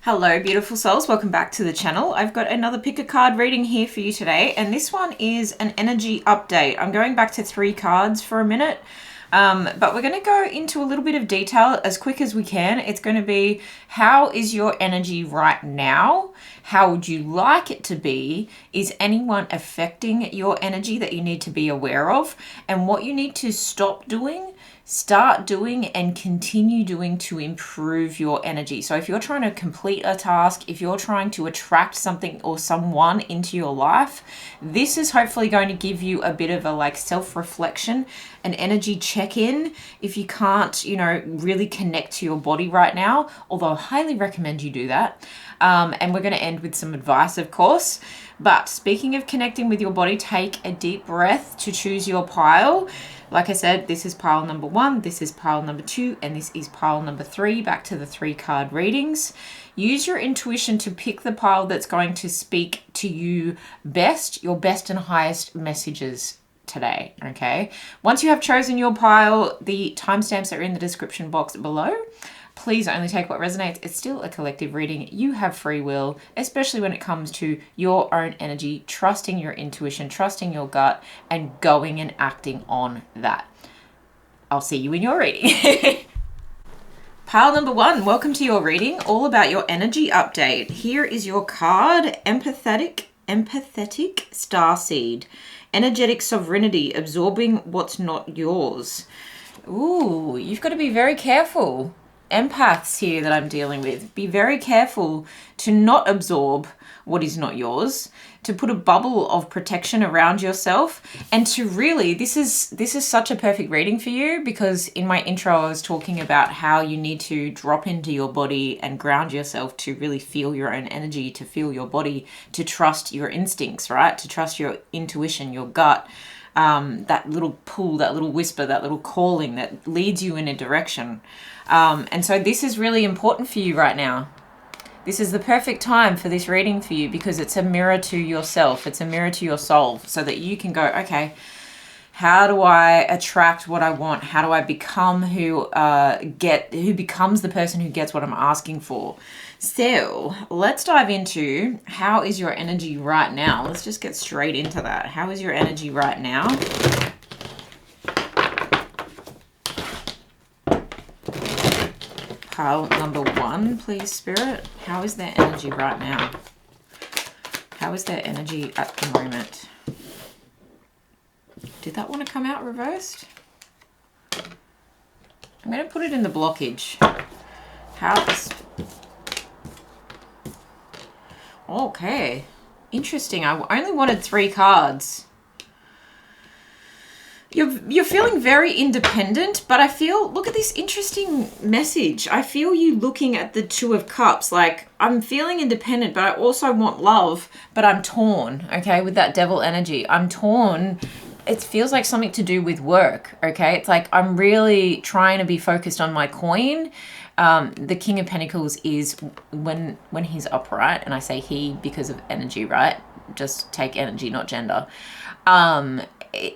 Hello beautiful souls, welcome back to the channel. I've got another pick a card reading here for you today, and this one is an energy update. I'm going back to 3 cards for a minute, but we're going to go into a little bit of detail as quick as we can. It's going to be, how is your energy right now? How would you like it to be? Is anyone affecting your energy that you need to be aware of? And what you need to stop doing, start doing, and continue doing to improve your energy. So if you're trying to complete a task, if you're trying to attract something or someone into your life, this is hopefully going to give you a bit of a self-reflection, an energy check-in if you can't, really connect to your body right now, although I highly recommend you do that. And we're going to end with some advice, of course. But speaking of connecting with your body, take a deep breath to choose your pile. Like I said, this is pile number 1, this is pile number 2, and this is pile number 3, back to the 3 card readings. Use your intuition to pick the pile that's going to speak to you best, your best and highest messages today, okay? Once you have chosen your pile, the timestamps are in the description box below. Please only take what resonates. It's still a collective reading. You have free will, especially when it comes to your own energy, trusting your intuition, trusting your gut, and going and acting on that. I'll see you in your reading. Pile number 1, welcome to your reading, all about your energy update. Here is your card, Empathetic Starseed. Energetic sovereignty, absorbing what's not yours. Ooh, you've got to be very careful. Empaths here that I'm dealing with, be very careful to not absorb what is not yours, to put a bubble of protection around yourself, and to really, this is such a perfect reading for you, because in my intro I was talking about how you need to drop into your body and ground yourself to really feel your own energy, to feel your body, to trust your instincts, right? To trust your intuition, your gut, that little pull, that little whisper, that little calling that leads you in a direction. And so this is really important for you right now. This is the perfect time for this reading for you, because it's a mirror to yourself. It's a mirror to your soul, so that you can go, okay, how do I attract what I want? How do I become who becomes the person who gets what I'm asking for? So let's dive into, how is your energy right now? Let's just get straight into that. How is your energy right now? Pile number 1, please, Spirit. How is their energy right now? How is their energy at the moment? Did that want to come out reversed? I'm going to put it in the blockage. How's... Okay. Interesting. I only wanted 3 cards. You're feeling very independent, but I feel, look at this interesting message. I feel you looking at the 2 of Cups, like, I'm feeling independent, but I also want love, but I'm torn, okay, with that devil energy. I'm torn. It feels like something to do with work, okay? It's like I'm really trying to be focused on my coin. The King of Pentacles is when he's upright, and I say he because of energy, right? Just take energy, not gender.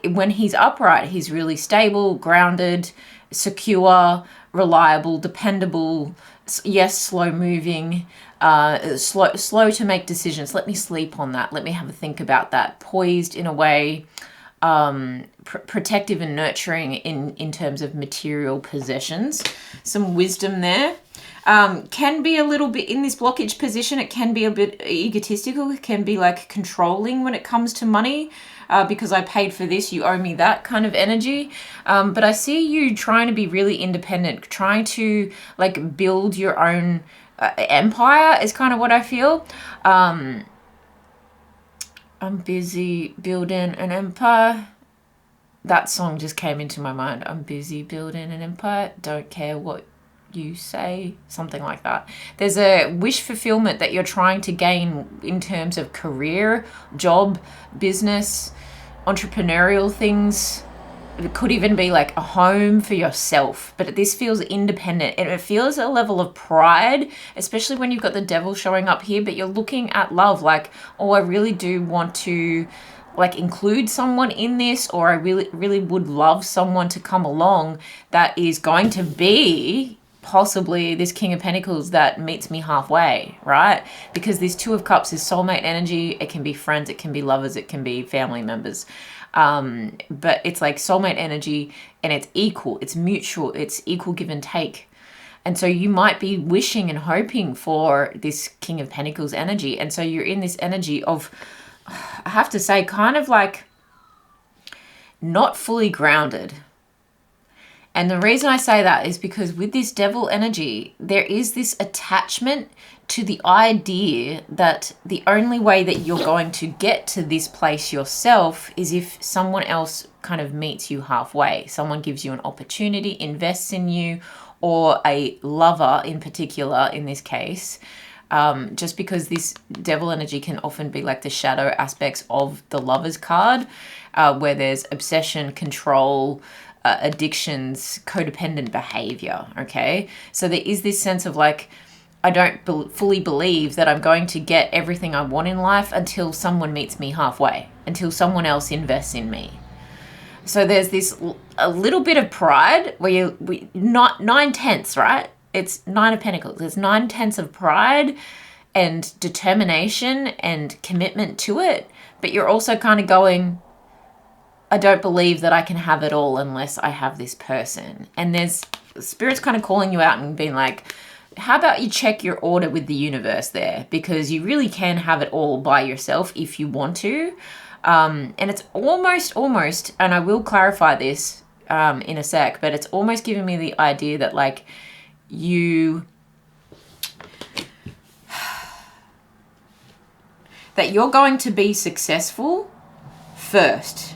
When he's upright, he's really stable, grounded, secure, reliable, dependable, yes, slow moving, slow to make decisions. Let me sleep on that. Let me have a think about that. Poised in a way, protective and nurturing in terms of material possessions. Some wisdom there. Can be a little bit in this blockage position. It can be a bit egotistical. It can be like controlling when it comes to money, because I paid for this, you owe me that kind of energy. But I see you trying to be really independent, trying to like build your own empire is kind of what I feel. I'm busy building an empire. That song just came into my mind. I'm busy building an empire. Don't care what you say, something like that. There's a wish fulfillment that you're trying to gain in terms of career, job, business, entrepreneurial things. It could even be like a home for yourself, but this feels independent, and it feels a level of pride, especially when you've got the devil showing up here, but you're looking at love like, oh, I really do want to like include someone in this, or I really would love someone to come along that is going to be possibly this King of Pentacles that meets me halfway, right? Because this Two of Cups is soulmate energy. It can be friends, it can be lovers, it can be family members. But it's like soulmate energy, and it's equal, it's mutual, it's equal give and take. And so you might be wishing and hoping for this King of Pentacles energy. And so you're in this energy of, I have to say, kind of like not fully grounded. And the reason I say that is because with this Devil energy, there is this attachment to the idea that the only way that you're going to get to this place yourself is if someone else kind of meets you halfway. Someone gives you an opportunity, invests in you, or a lover in particular in this case. Just because this Devil energy can often be like the shadow aspects of the Lovers card, where there's obsession, control, addictions, codependent behavior, okay? So there is this sense of like, I don't fully believe that I'm going to get everything I want in life until someone meets me halfway, until someone else invests in me. So there's this a little bit of pride where not 9/10, right? It's 9 of Pentacles. There's 9/10 of pride and determination and commitment to it, but you're also kind of going, I don't believe that I can have it all unless I have this person. And there's Spirit's kind of calling you out and being like, how about you check your order with the universe there? Because you really can have it all by yourself if you want to. And it's almost, and I will clarify this in a sec, but it's almost giving me the idea that like that you're going to be successful first,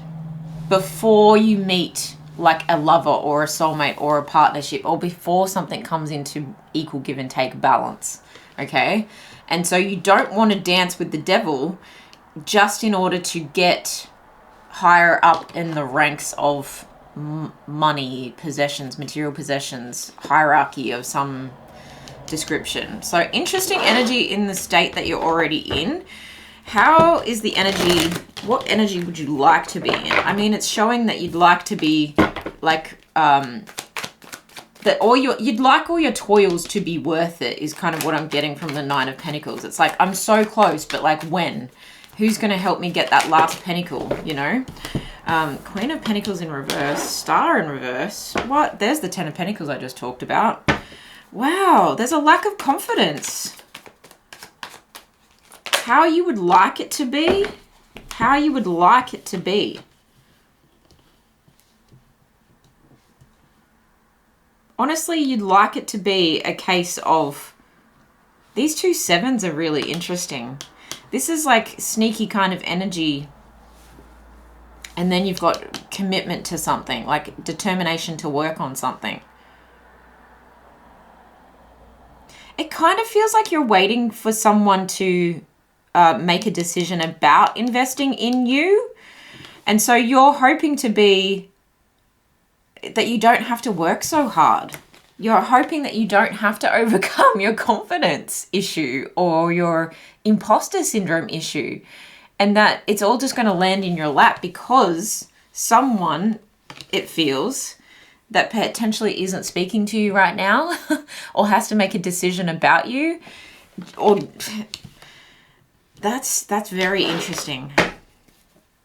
before you meet like a lover or a soulmate or a partnership, or before something comes into equal give and take balance, okay? And so you don't want to dance with the devil just in order to get higher up in the ranks of money, possessions, material possessions, hierarchy of some description. So interesting energy in the state that you're already in. How is the energy? What energy would you like to be in? I mean, it's showing that you'd like to be like, that you'd like all your toils to be worth it is kind of what I'm getting from the Nine of Pentacles. It's like, I'm so close, but like when? Who's going to help me get that last pentacle, you know? Queen of Pentacles in reverse, Star in reverse. What? There's the Ten of Pentacles I just talked about. Wow, there's a lack of confidence. How you would like it to be. How you would like it to be. Honestly, you'd like it to be a case of... These two sevens are really interesting. This is like sneaky kind of energy. And then you've got commitment to something, like determination to work on something. It kind of feels like you're waiting for someone to make a decision about investing in you. And so you're hoping to be that you don't have to work so hard. You're hoping that you don't have to overcome your confidence issue or your imposter syndrome issue, and that it's all just going to land in your lap because someone, it feels, that potentially isn't speaking to you right now or has to make a decision about you. Or that's very interesting.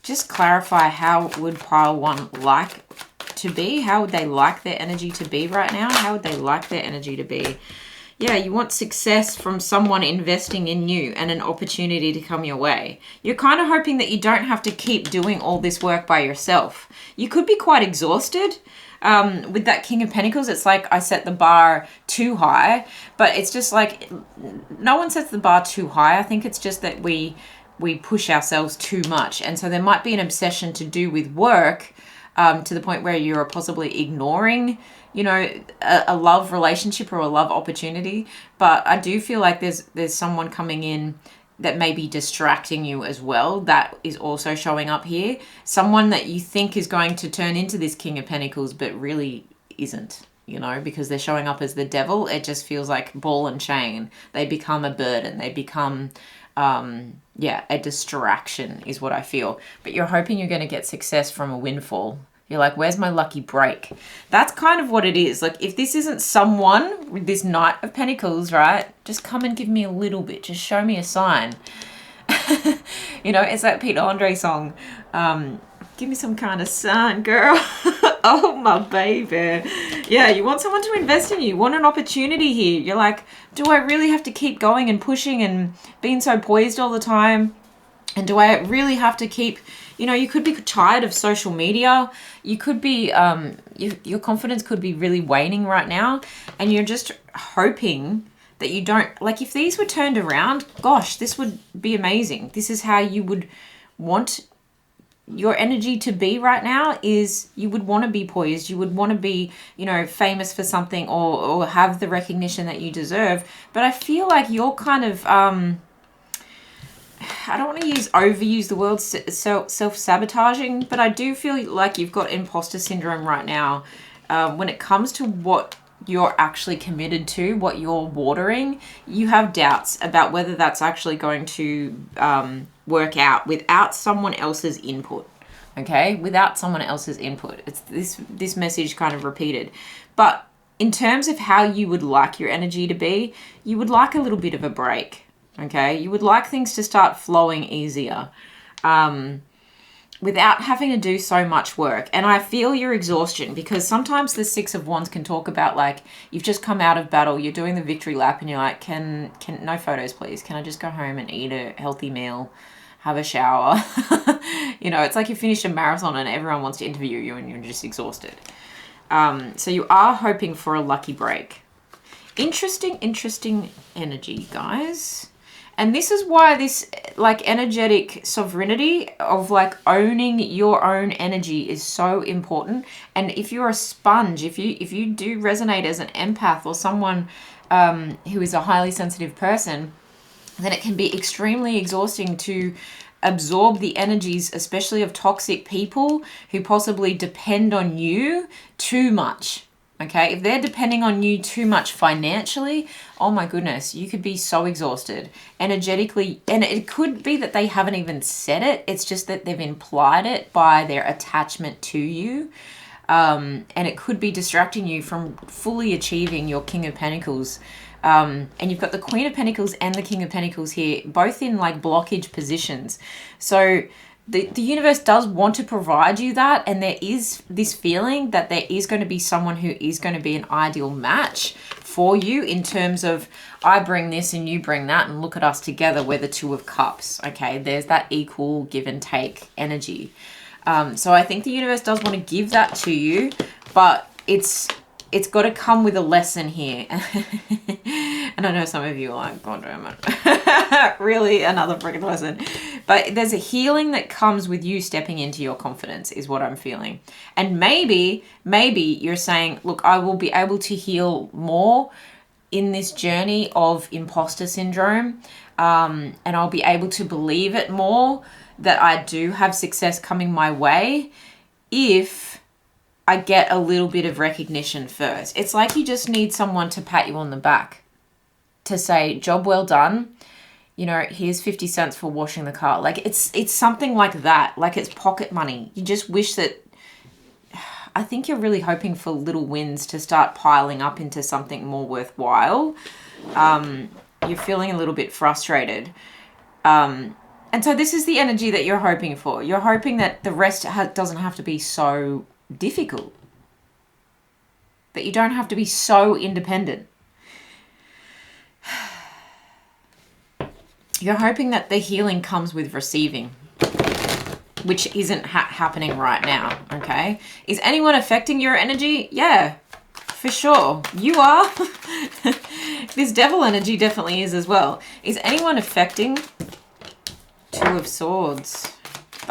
Just clarify, how would pile one like to be? How would they like their energy to be right now? How would they like their energy to be? Yeah, you want success from someone investing in you and an opportunity to come your way. You're kind of hoping that you don't have to keep doing all this work by yourself. You could be quite exhausted. With that King of Pentacles, it's like I set the bar too high, but it's just like no one sets the bar too high. I think it's just that we push ourselves too much. And so there might be an obsession to do with work to the point where you're possibly ignoring, you know, a love relationship or a love opportunity. But I do feel like there's someone coming in that may be distracting you as well. That is also showing up here. Someone that you think is going to turn into this King of Pentacles, but really isn't, you know, because they're showing up as the devil. It just feels like ball and chain. They become a burden. They become, a distraction is what I feel. But you're hoping you're going to get success from a windfall. You're like, where's my lucky break? That's kind of what it is. Like, if this isn't someone with this Knight of Pentacles, right, just come and give me a little bit. Just show me a sign. You know, it's that Pete Andre song. Give me some kind of sign, girl. Oh, my baby. Yeah, you want someone to invest in you. You want an opportunity here. You're like, do I really have to keep going and pushing and being so poised all the time? And do I really have to keep, you know, you could be tired of social media. You could be, your confidence could be really waning right now. And you're just hoping that you don't, like if these were turned around, gosh, this would be amazing. This is how you would want your energy to be right now. Is you would want to be poised. You would want to be, you know, famous for something or have the recognition that you deserve. But I feel like you're kind of, I don't want to overuse the word self-sabotaging, but I do feel like you've got imposter syndrome right now when it comes to what you're actually committed to, what you're watering. You have doubts about whether that's actually going to work out without someone else's input. Okay, without someone else's input. It's this message kind of repeated. But in terms of how you would like your energy to be, you would like a little bit of a break. Okay, you would like things to start flowing easier without having to do so much work. And I feel your exhaustion, because sometimes the Six of Wands can talk about like you've just come out of battle, you're doing the victory lap, and you're like, can no photos please, can I just go home and eat a healthy meal, have a shower? You know, it's like you finished a marathon and everyone wants to interview you and you're just exhausted. So you are hoping for a lucky break. Interesting energy, guys. And this is why this like energetic sovereignty of like owning your own energy is so important. And if you're a sponge, if you do resonate as an empath or someone who is a highly sensitive person, then it can be extremely exhausting to absorb the energies, especially of toxic people who possibly depend on you too much. Okay, if they're depending on you too much financially, oh my goodness, you could be so exhausted energetically. And it could be that they haven't even said it. It's just that they've implied it by their attachment to you. And it could be distracting you from fully achieving your King of Pentacles. And you've got the Queen of Pentacles and the King of Pentacles here, both in like blockage positions. So the universe does want to provide you that, and there is this feeling that there is going to be someone who is going to be an ideal match for you in terms of I bring this and you bring that, and look at us together, we're the Two of Cups. Okay, there's that equal give and take energy. So I think the universe does want to give that to you, but it's got to come with a lesson here. And I know some of you are like, God damn it. Really, another freaking lesson. But there's a healing that comes with you stepping into your confidence is what I'm feeling. And maybe you're saying, look, I will be able to heal more in this journey of imposter syndrome. And I'll be able to believe it more that I do have success coming my way if I get a little bit of recognition first. It's like you just need someone to pat you on the back to say, job well done. You know, here's 50 cents for washing the car. Like it's something like that. Like it's pocket money. You just wish that, I think you're really hoping for little wins to start piling up into something more worthwhile. You're feeling a little bit frustrated. And so this is the energy that you're hoping for. You're hoping that the rest doesn't have to be so difficult, that you don't have to be so independent. You're hoping that the healing comes with receiving, which isn't happening right now. Okay, is anyone affecting your energy? Yeah, for sure you are. This devil energy definitely is as well. Is anyone affecting? Two of Swords.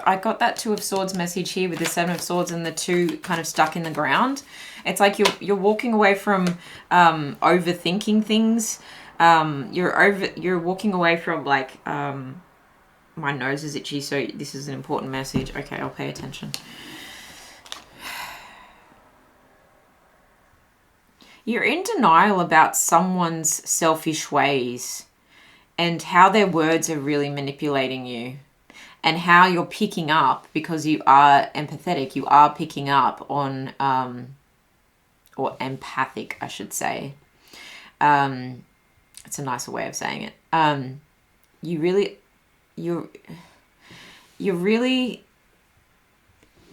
I got that Two of Swords message here with the Seven of Swords and the two kind of stuck in the ground. It's like you're walking away from overthinking things. You're walking away from like my nose is itchy, so this is an important message. Okay, I'll pay attention. You're in denial about someone's selfish ways and how their words are really manipulating you. and how you're picking up, because you are empathetic, you are picking up on, or empathic, I should say. It's a nicer way of saying it. You're really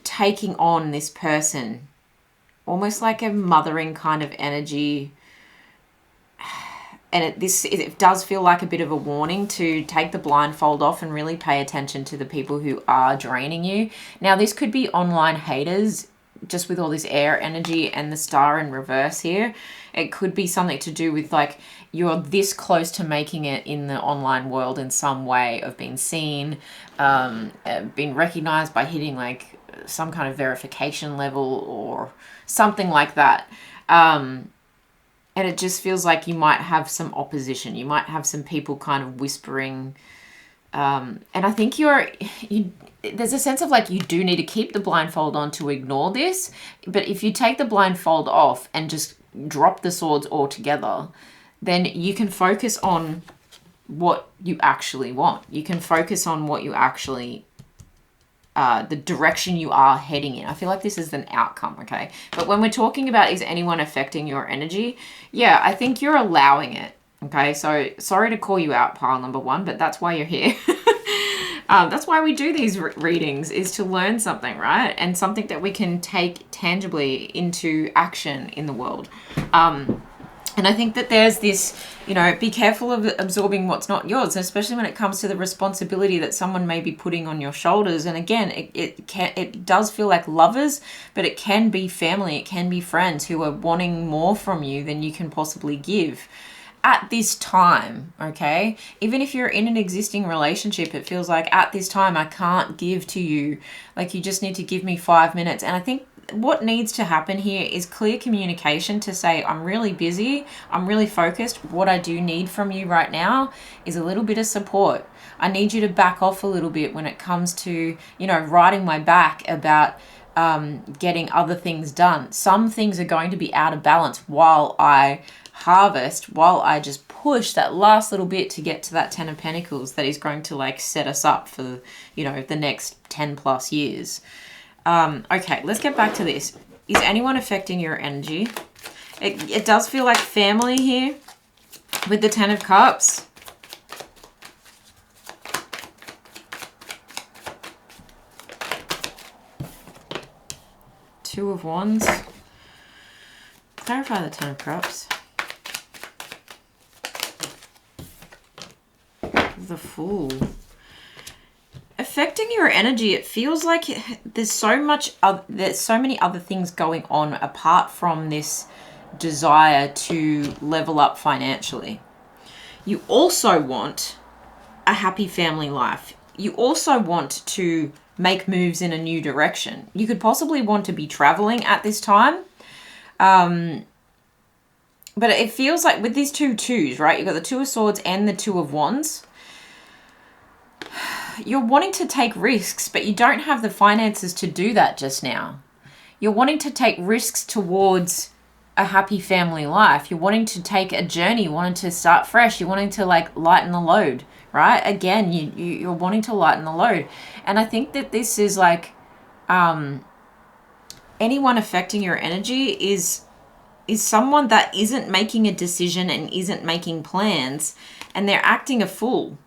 taking on this person, almost like a mothering kind of energy. And it does feel like a bit of a warning to take the blindfold off and really pay attention to the people who are draining you. Now, this could be online haters, just with all this air energy and the star in reverse here. It could be something to do with like you're this close to making it in the online world in some way, of being seen, being recognized by hitting like some kind of verification level or something like that. And it just feels like you might have some opposition. You might have some people kind of whispering. And I think there's a sense of like you do need to keep the blindfold on to ignore this. But if you take the blindfold off and just drop the swords altogether, then you can focus on what you actually want. You can focus on what you actually the direction you are heading in. I feel like this is an outcome, okay? But when we're talking about is anyone affecting your energy, yeah, I think you're allowing it, okay? So sorry to call you out, pile number one, but that's why you're here. That's why we do these readings, is to learn something, right? And something that we can take tangibly into action in the world. And I think that there's this, be careful of absorbing what's not yours, especially when it comes to the responsibility that someone may be putting on your shoulders. And again, it does feel like lovers, but it can be family, it can be friends who are wanting more from you than you can possibly give at this time, okay? Even if you're in an existing relationship, it feels like at this time I can't give to you. Like, you just need to give me 5 minutes. And I think what needs to happen here is clear communication to say, I'm really busy, I'm really focused. What I do need from you right now is a little bit of support. I need you to back off a little bit when it comes to, riding my back about getting other things done. Some things are going to be out of balance while I harvest, while I just push that last little bit to get to that 10 of Pentacles that is going to like set us up for, the next 10 plus years. Okay, let's get back to this. Is anyone affecting your energy? It does feel like family here with the 10 of Cups. Two of Wands. Clarify the 10 of Cups. The Fool. Affecting your energy, it feels like there's so many other things going on apart from this desire to level up financially. You also want a happy family life. You also want to make moves in a new direction. You could possibly want to be traveling at this time. But it feels like with these two twos, right? You've got the Two of Swords and the Two of Wands. You're wanting to take risks, but you don't have the finances to do that just now. You're wanting to take risks towards a happy family life. You're wanting to take a journey, wanting to start fresh. You're wanting to like lighten the load, right? Again, you're wanting to lighten the load. And I think that this is like anyone affecting your energy is someone that isn't making a decision and isn't making plans, and they're acting a fool.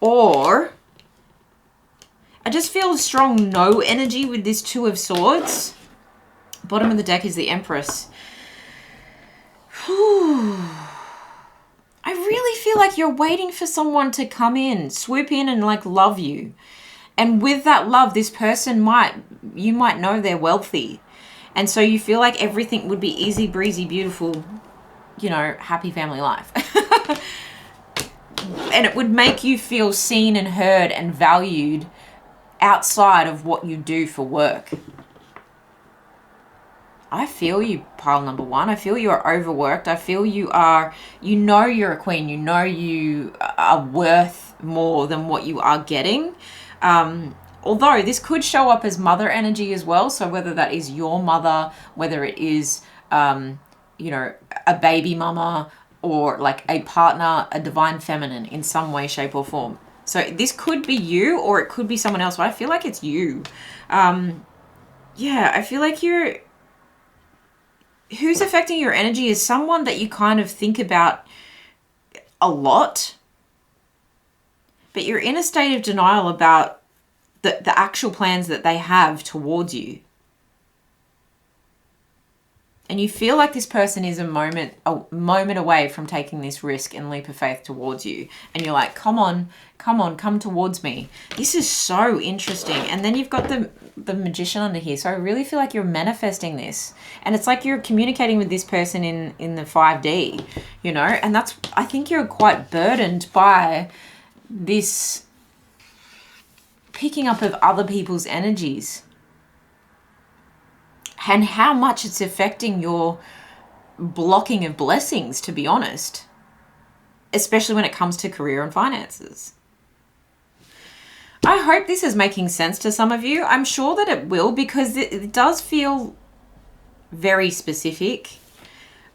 Or I just feel a strong no energy with this Two of Swords. Bottom of the deck is the Empress. Whew. I really feel like you're waiting for someone to come in, swoop in and like love you. And with that love, this person you might know they're wealthy. And so you feel like everything would be easy breezy, beautiful, happy family life. And it would make you feel seen and heard and valued outside of what you do for work. I feel you, pile number one. I feel you are overworked. I feel you're a queen. You are worth more than what you are getting. Although this could show up as mother energy as well. So whether that is your mother, whether it is, a baby mama, or like a partner, a divine feminine in some way, shape or form. So this could be you or it could be someone else, but I feel like it's you. Yeah, I feel like who's affecting your energy is someone that you kind of think about a lot, but you're in a state of denial about the actual plans that they have towards you. And you feel like this person is a moment away from taking this risk and leap of faith towards you. And you're like, come on, come towards me. This is so interesting. And then you've got the magician under here. So I really feel like you're manifesting this. And it's like you're communicating with this person in the 5D, you know? And I think you're quite burdened by this picking up of other people's energies. And how much it's affecting your blocking of blessings, to be honest. Especially when it comes to career and finances. I hope this is making sense to some of you. I'm sure that it will, because it does feel very specific.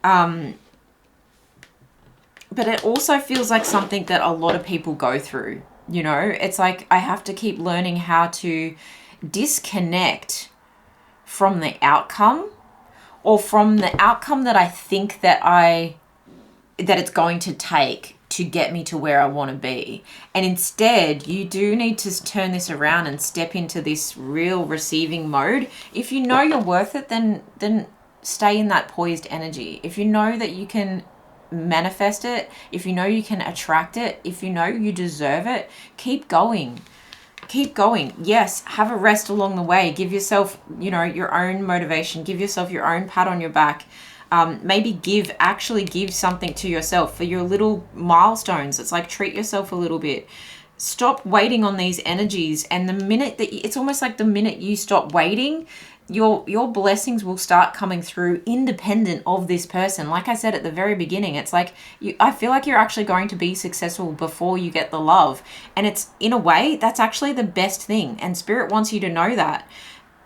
But it also feels like something that a lot of people go through. You know, it's like I have to keep learning how to disconnect from the outcome, or from the outcome that I think that it's going to take to get me to where I want to be. And instead, you do need to turn this around and step into this real receiving mode. If you know you're worth it, then stay in that poised energy. If you know that you can manifest it, if you know you can attract it, if you know you deserve it, keep going. Keep going. Yes, have a rest along the way. Give yourself, you know, your own motivation. Give yourself your own pat on your back. Maybe actually give something to yourself for your little milestones. It's like treat yourself a little bit. Stop waiting on these energies. And the minute that it's almost like the minute you stop waiting, your blessings will start coming through independent of this person. Like I said at the very beginning, it's like I feel like you're actually going to be successful before you get the love. And it's, in a way, that's actually the best thing. And Spirit wants you to know that.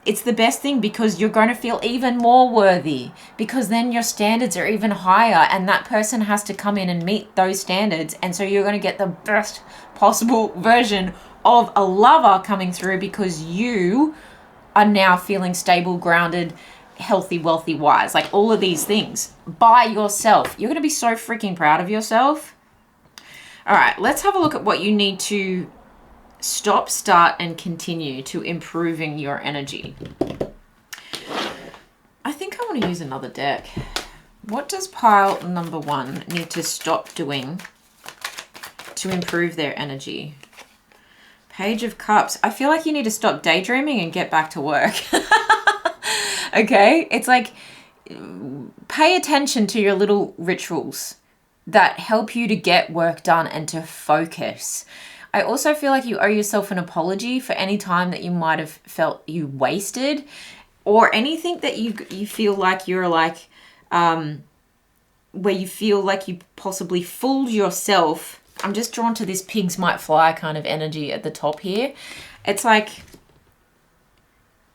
It's the best thing, because you're going to feel even more worthy, because then your standards are even higher, and that person has to come in and meet those standards. And so you're going to get the best possible version of a lover coming through, because you are now feeling stable, grounded, healthy, wealthy, wise, like all of these things by yourself. You're going to be so freaking proud of yourself. All right, let's have a look at what you need to stop, start, and continue to improving your energy. I think I want to use another deck. What does pile number 1 need to stop doing to improve their energy? Page of Cups. I feel like you need to stop daydreaming and get back to work. Okay? It's like, pay attention to your little rituals that help you to get work done and to focus. I also feel like you owe yourself an apology for any time that you might have felt you wasted, or anything that you feel like you're like, where you feel like you possibly fooled yourself. I'm just drawn to this pigs might fly kind of energy at the top here. It's like,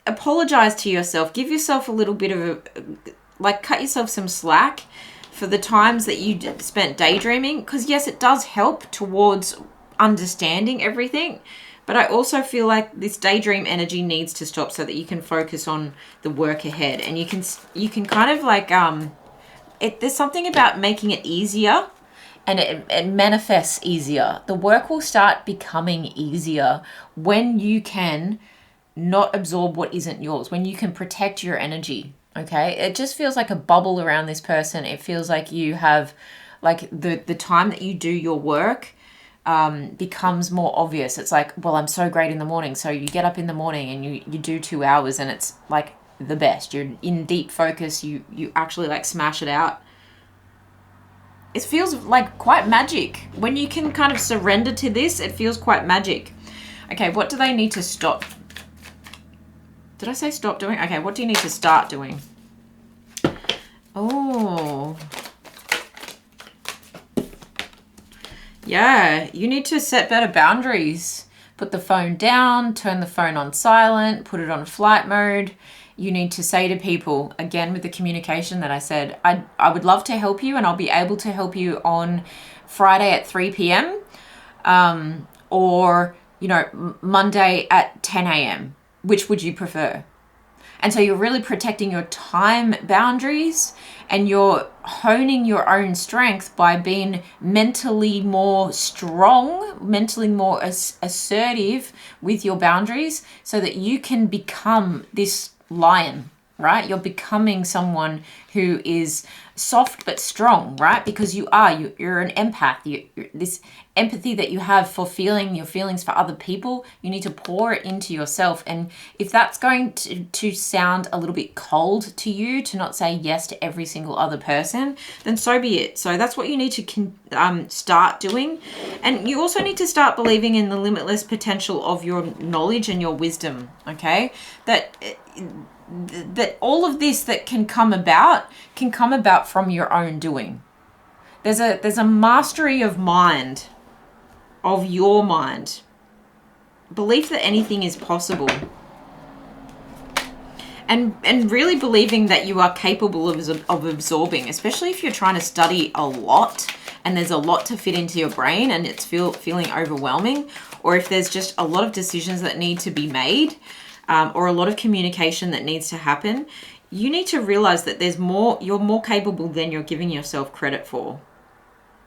apologize to yourself. Give yourself a little bit of cut yourself some slack for the times that you spent daydreaming. Because yes, it does help towards understanding everything. But I also feel like this daydream energy needs to stop so that you can focus on the work ahead. And you can kind of like, there's something about making it easier. And it manifests easier. The work will start becoming easier when you can not absorb what isn't yours, when you can protect your energy, okay? It just feels like a bubble around this person. It feels like you have, like, the time that you do your work becomes more obvious. It's like, well, I'm so great in the morning. So you get up in the morning and you do 2 hours and it's like the best. You're in deep focus. You actually like smash it out. It feels like quite magic. When you can kind of surrender to this, it feels quite magic. Okay, what do they need to stop? Did I say stop doing? Okay, what do you need to start doing? Oh. Yeah, you need to set better boundaries. Put the phone down, turn the phone on silent, put it on flight mode. You need to say to people, again with the communication that I said, I would love to help you, and I'll be able to help you on Friday at 3 p.m. or, you know, Monday at 10 a.m.? Which would you prefer? And so you're really protecting your time boundaries, and you're honing your own strength by being mentally more strong, mentally more assertive with your boundaries, so that you can become this lion, right? You're becoming someone who is soft but strong, right? Because you're an empath. You're this empathy that you have for feeling your feelings for other people, you need to pour it into yourself. And if that's going to sound a little bit cold to you, to not say yes to every single other person, then so be it. So that's what you need to start doing. And you also need to start believing in the limitless potential of your knowledge and your wisdom, okay? That all of this that can come about from your own doing. There's a mastery of mind, of your mind. Belief that anything is possible. And really believing that you are capable of absorbing, especially if you're trying to study a lot and there's a lot to fit into your brain and it's feeling overwhelming, or if there's just a lot of decisions that need to be made, or a lot of communication that needs to happen. You need to realize that you're more capable than you're giving yourself credit for.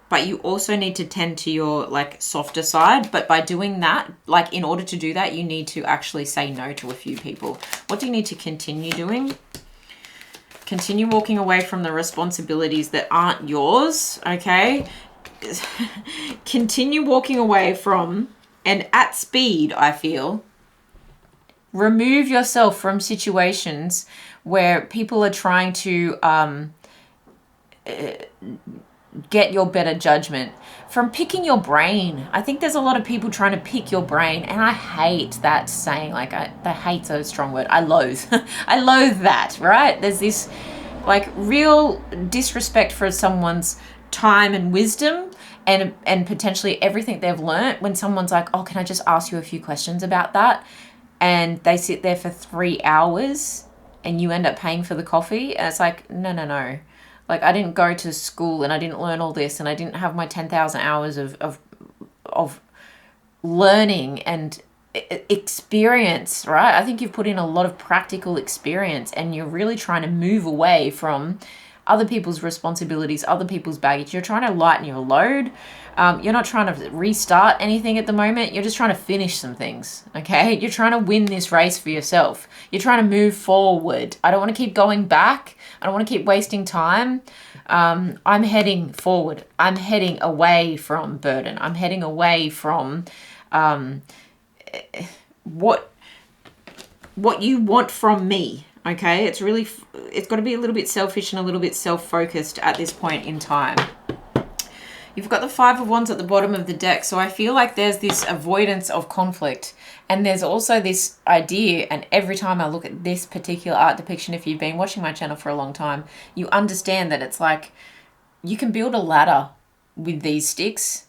But you also need to tend to your like softer side. But by doing that, like in order to do that, you need to actually say no to a few people. What do you need to continue doing? Continue walking away from the responsibilities that aren't yours, okay? Continue walking away from, and at speed, I feel, remove yourself from situations where people are trying to get your better judgment, from picking your brain. I think there's a lot of people trying to pick your brain, and I hate that saying. Like, the hate's a strong word. I loathe. I loathe that, right? There's this like real disrespect for someone's time and wisdom and potentially everything they've learnt when someone's like, oh, can I just ask you a few questions about that? And they sit there for 3 hours and you end up paying for the coffee. And it's like, no. Like, I didn't go to school and I didn't learn all this and I didn't have my 10,000 hours of learning and experience, right? I think you've put in a lot of practical experience, and you're really trying to move away from other people's responsibilities, other people's baggage. You're trying to lighten your load. You're not trying to restart anything at the moment. You're just trying to finish some things, okay? You're trying to win this race for yourself. You're trying to move forward. I don't want to keep going back. I don't want to keep wasting time. I'm heading forward. I'm heading away from burden. I'm heading away from what you want from me, okay? It's got to be a little bit selfish and a little bit self-focused at this point in time. You've got the 5 of Wands at the bottom of the deck, so I feel like there's this avoidance of conflict, and there's also this idea, and every time I look at this particular art depiction, if you've been watching my channel for a long time, you understand that it's like you can build a ladder with these sticks.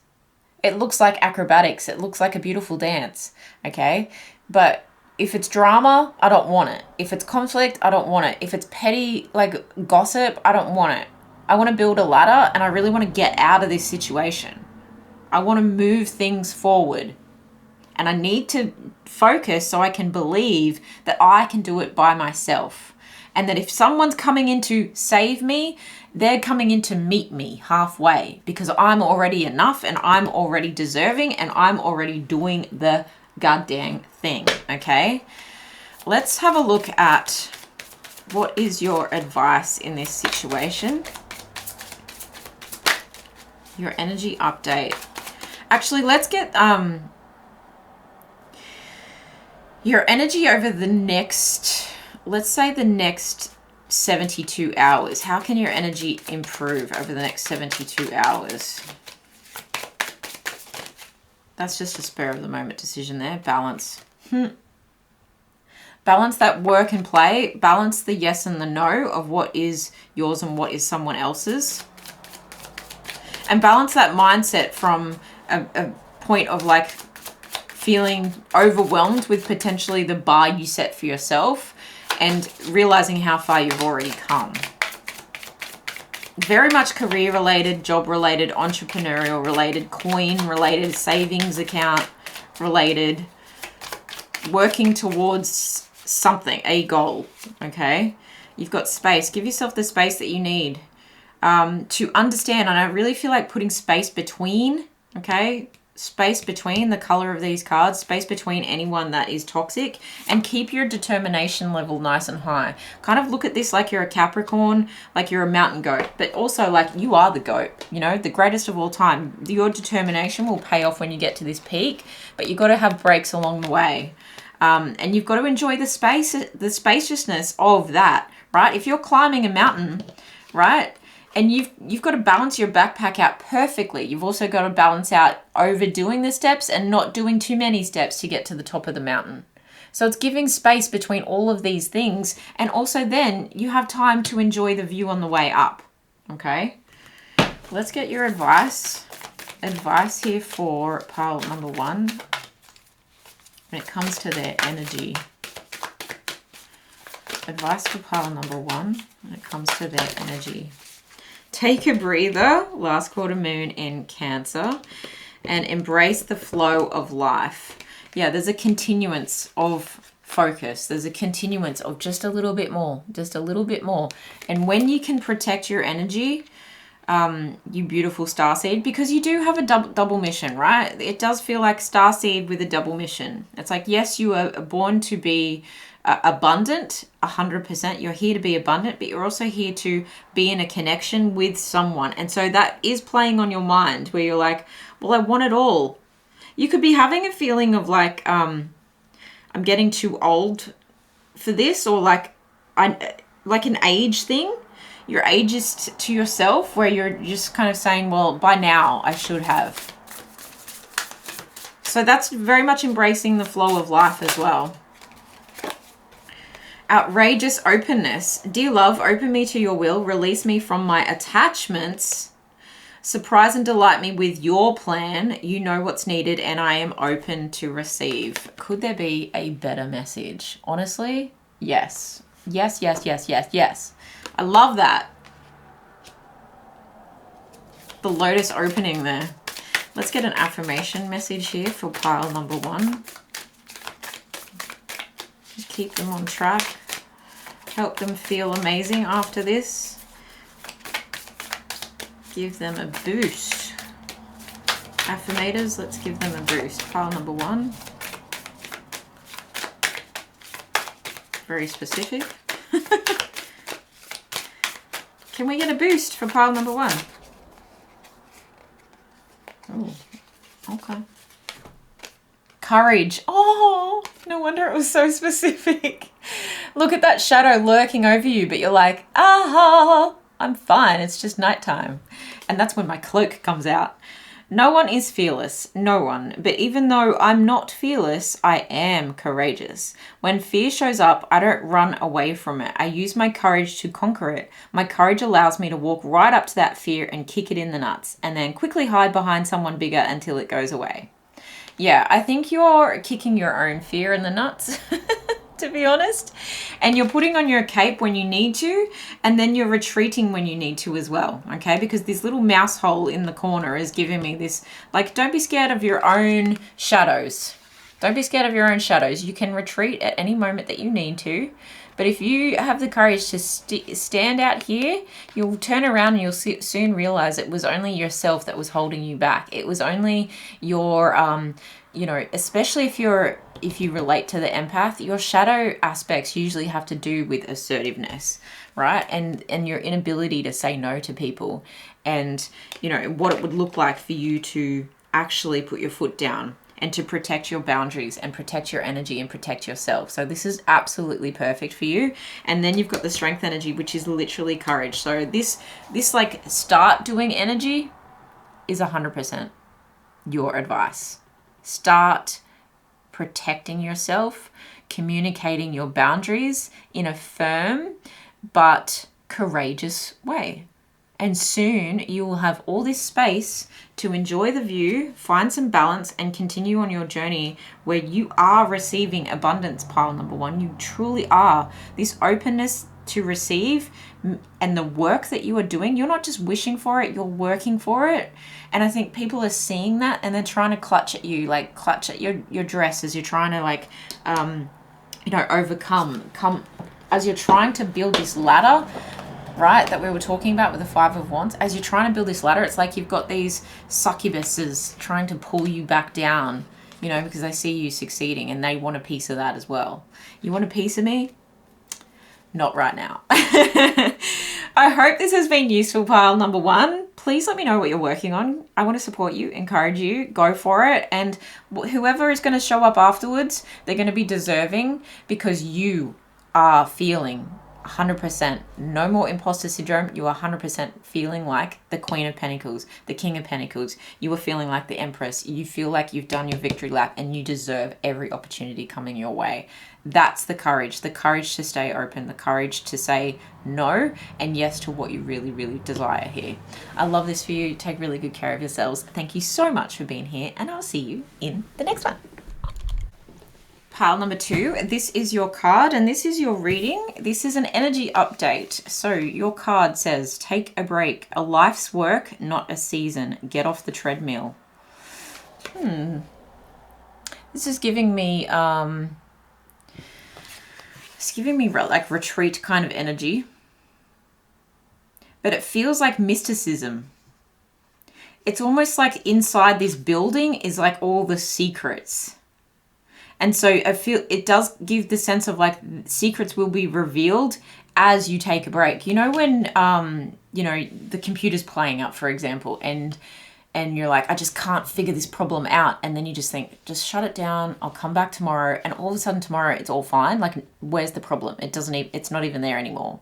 It looks like acrobatics. It looks like a beautiful dance, okay? But if it's drama, I don't want it. If it's conflict, I don't want it. If it's petty, like gossip, I don't want it. I want to build a ladder, and I really want to get out of this situation. I want to move things forward. And I need to focus so I can believe that I can do it by myself. And that if someone's coming in to save me, they're coming in to meet me halfway, because I'm already enough and I'm already deserving and I'm already doing the goddamn thing, okay? Let's have a look at what is your advice in this situation. Your energy update. Actually, let's get your energy over the next, let's say the next 72 hours. How can your energy improve over the next 72 hours? That's just a spur of the moment decision there. Balance. Balance that work and play. Balance the yes and the no of what is yours and what is someone else's. And balance that mindset from a point of like feeling overwhelmed with potentially the bar you set for yourself and realizing how far you've already come. Very much career related, job related, entrepreneurial related, coin related, savings account, related, working towards something, a goal, okay? You've got space. Give yourself the space that you need to understand. And I really feel like putting space between, okay? Space between the color of these cards, space between anyone that is toxic, and keep your determination level nice and high. Kind of look at this like you're a Capricorn, like you're a mountain goat, but also like you are the goat, you know, the greatest of all time. Your determination will pay off when you get to this peak, but you've got to have breaks along the way. And you've got to enjoy the space, the spaciousness of that, right? If you're climbing a mountain, right, and you've got to balance your backpack out perfectly. You've also got to balance out overdoing the steps and not doing too many steps to get to the top of the mountain. So it's giving space between all of these things, and also then you have time to enjoy the view on the way up, okay? Let's get your advice. Advice here for pile number 1 when it comes to their energy. Advice for pile number 1 when it comes to their energy. Take a breather, last quarter moon in Cancer, and embrace the flow of life. Yeah, there's a continuance of focus. There's a continuance of just a little bit more, just a little bit more. And when you can protect your energy, you beautiful Starseed, because you do have a double mission, right? It does feel like Starseed with a double mission. It's like, yes, you are born to be abundant, 100%. You're here to be abundant, but you're also here to be in a connection with someone. And so that is playing on your mind where you're like, well, I want it all. You could be having a feeling of like, I'm getting too old for this, or like an age thing. You're ageist to yourself, where you're just kind of saying, well, by now I should have. So that's very much embracing the flow of life as well. Outrageous openness. Dear love, open me to your will. Release me from my attachments. Surprise and delight me with your plan. You know what's needed, and I am open to receive. Could there be a better message? Honestly, yes. Yes, yes, yes, yes, yes. I love that. The lotus opening there. Let's get an affirmation message here for pile number 1. Keep them on track. Help them feel amazing after this. Give them a boost. Affirmators, let's give them a boost. Pile number 1. Very specific. Can we get a boost for pile number 1? Oh, okay. Courage. Oh, no wonder it was so specific. Look at that shadow lurking over you, but you're like, ah, I'm fine. It's just nighttime. And that's when my cloak comes out. No one is fearless. No one. But even though I'm not fearless, I am courageous. When fear shows up, I don't run away from it. I use my courage to conquer it. My courage allows me to walk right up to that fear and kick it in the nuts, and then quickly hide behind someone bigger until it goes away. Yeah, I think you're kicking your own fear in the nuts, to be honest. And you're putting on your cape when you need to, and then you're retreating when you need to as well, okay? Because this little mouse hole in the corner is giving me this, like, don't be scared of your own shadows. Don't be scared of your own shadows. You can retreat at any moment that you need to. But if you have the courage to stand out here, you'll turn around and you'll soon realize it was only yourself that was holding you back. It was only your, you know, especially if you relate to the empath, your shadow aspects usually have to do with assertiveness, right? And your inability to say no to people, and, you know, what it would look like for you to actually put your foot down and to protect your boundaries and protect your energy and protect yourself. So this is absolutely perfect for you. And then you've got the strength energy, which is literally courage. So this like start doing energy is 100% your advice. Start protecting yourself, communicating your boundaries in a firm but courageous way. And soon you will have all this space to enjoy the view, find some balance, and continue on your journey where you are receiving abundance, pile number one. You truly are. This openness to receive and the work that you are doing, you're not just wishing for it, you're working for it. And I think people are seeing that and they're trying to clutch at you, like clutch at your dress as you're trying to like, overcome, as you're trying to build this ladder, right, that we were talking about with the Five of Wands. As you're trying to build this ladder, it's like you've got these succubuses trying to pull you back down, because they see you succeeding and they want a piece of that as well. You want a piece of me? Not right now. I hope this has been useful, pile number one. Please let me know what you're working on. I want to support you, encourage you, go for it. And whoever is going to show up afterwards, they're going to be deserving because you are feeling 100%. No more imposter syndrome. You are 100% feeling like the Queen of Pentacles, the King of Pentacles. You are feeling like the Empress. You feel like you've done your victory lap and you deserve every opportunity coming your way. That's the courage to stay open, the courage to say no and yes to what you really, really desire here. I love this for you. Take really good care of yourselves. Thank you so much for being here, and I'll see you in the next one. Pile number two, this is your card and this is your reading. This is an energy update. So your card says, take a break, a life's work, not a season. Get off the treadmill. This is giving me, like retreat kind of energy. But it feels like mysticism. It's almost like inside this building is like all the secrets. And so I feel it does give the sense of like secrets will be revealed as you take a break. When, the computer's playing up, for example, and you're like, I just can't figure this problem out. And then you just think, just shut it down. I'll come back tomorrow. And all of a sudden tomorrow it's all fine. Like, where's the problem? It's not even there anymore.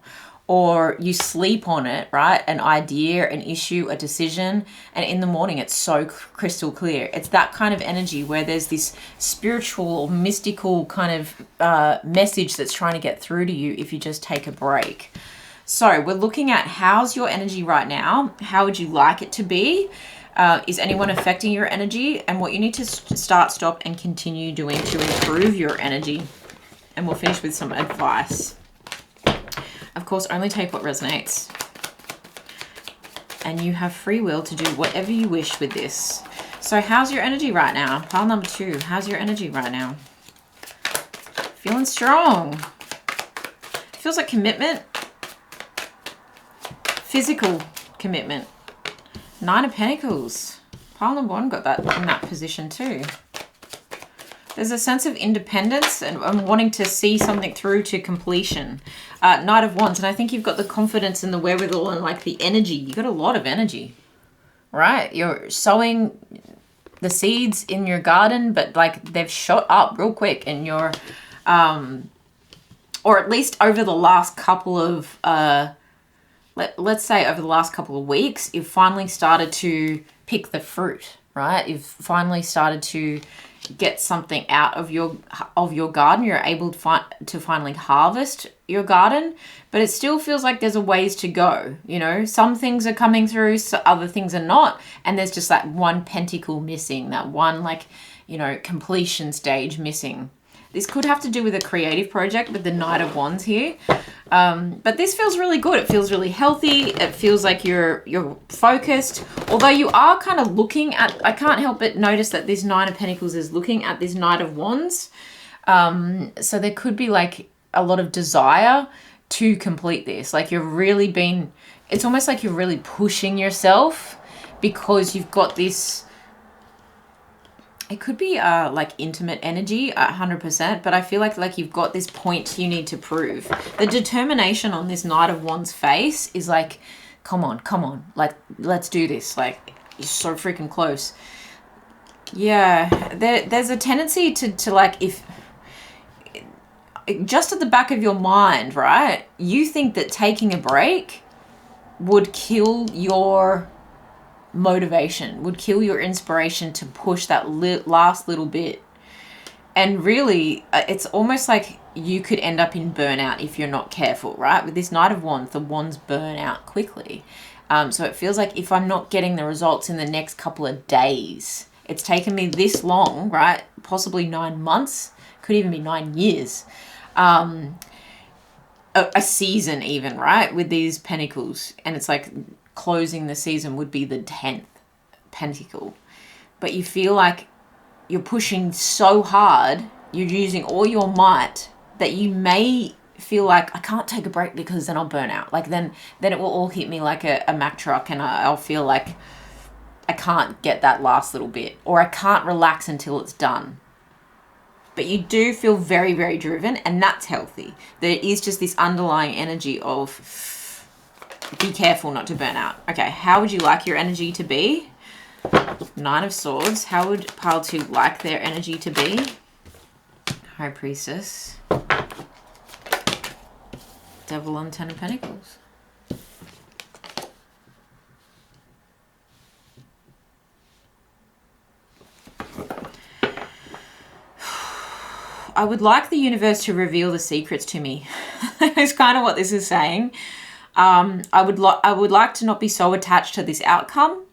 Or you sleep on it, right? An idea, an issue, a decision, and in the morning it's so crystal clear. It's that kind of energy where there's this spiritual or mystical kind of message that's trying to get through to you if you just take a break. So we're looking at how's your energy right now? How would you like it to be? Is anyone affecting your energy? And what you need to start, stop, and continue doing to improve your energy. And we'll finish with some advice. Of course, only take what resonates. And you have free will to do whatever you wish with this. So how's your energy right now? Pile number two, how's your energy right now? Feeling strong. Feels like commitment. Physical commitment. Nine of Pentacles. Pile number one got that in that position too. There's a sense of independence and wanting to see something through to completion. Knight of Wands, and I think you've got the confidence and the wherewithal and like the energy. You got a lot of energy, right? You're sowing the seeds in your garden, but like they've shot up real quick, and you're, or at least over the last couple of, let's say over the last couple of weeks, you've finally started to pick the fruit, right? You've finally started to get something out of your garden. You're able to finally harvest your garden, but it still feels like there's a ways to go. Some things are coming through, so other things are not, and there's just that one pentacle missing, that one completion stage missing. This could have to do with a creative project with the Knight of Wands here. But this feels really good. It feels really healthy. It feels like you're focused. Although you are kind of looking at, I can't help but notice that this Nine of Pentacles is looking at this Knight of Wands. So there could be like a lot of desire to complete this. Like it's almost like you're really pushing yourself because you've got this. It could be like intimate energy 100%, but I feel like you've got this point you need to prove. The determination on this Knight of Wands face is like, come on, like, let's do this. Like, you're so freaking close. Yeah, there's a tendency to like, if just at the back of your mind, right, you think that taking a break would kill your motivation, would kill your inspiration to push that last little bit. And really, it's almost like you could end up in burnout if you're not careful, right? With this Knight of Wands, the wands burn out quickly. So it feels like if I'm not getting the results in the next couple of days, it's taken me this long, right? Possibly 9 months, could even be 9 years. A season even, right? With these pentacles. And it's like closing the season would be the 10th pentacle. But you feel like you're pushing so hard, you're using all your might, that you may feel like I can't take a break because then I'll burn out. Like then it will all hit me like a Mack truck, and I'll feel like I can't get that last little bit, or I can't relax until it's done. But you do feel very, very driven, and that's healthy. There is just this underlying energy of be careful not to burn out. Okay, how would you like your energy to be? 9 of Swords. How would Pile 2 like their energy to be? High Priestess. Devil on 10 of Pentacles. I would like the universe to reveal the secrets to me. It's kind of what this is saying. I would like to not be so attached to this outcome.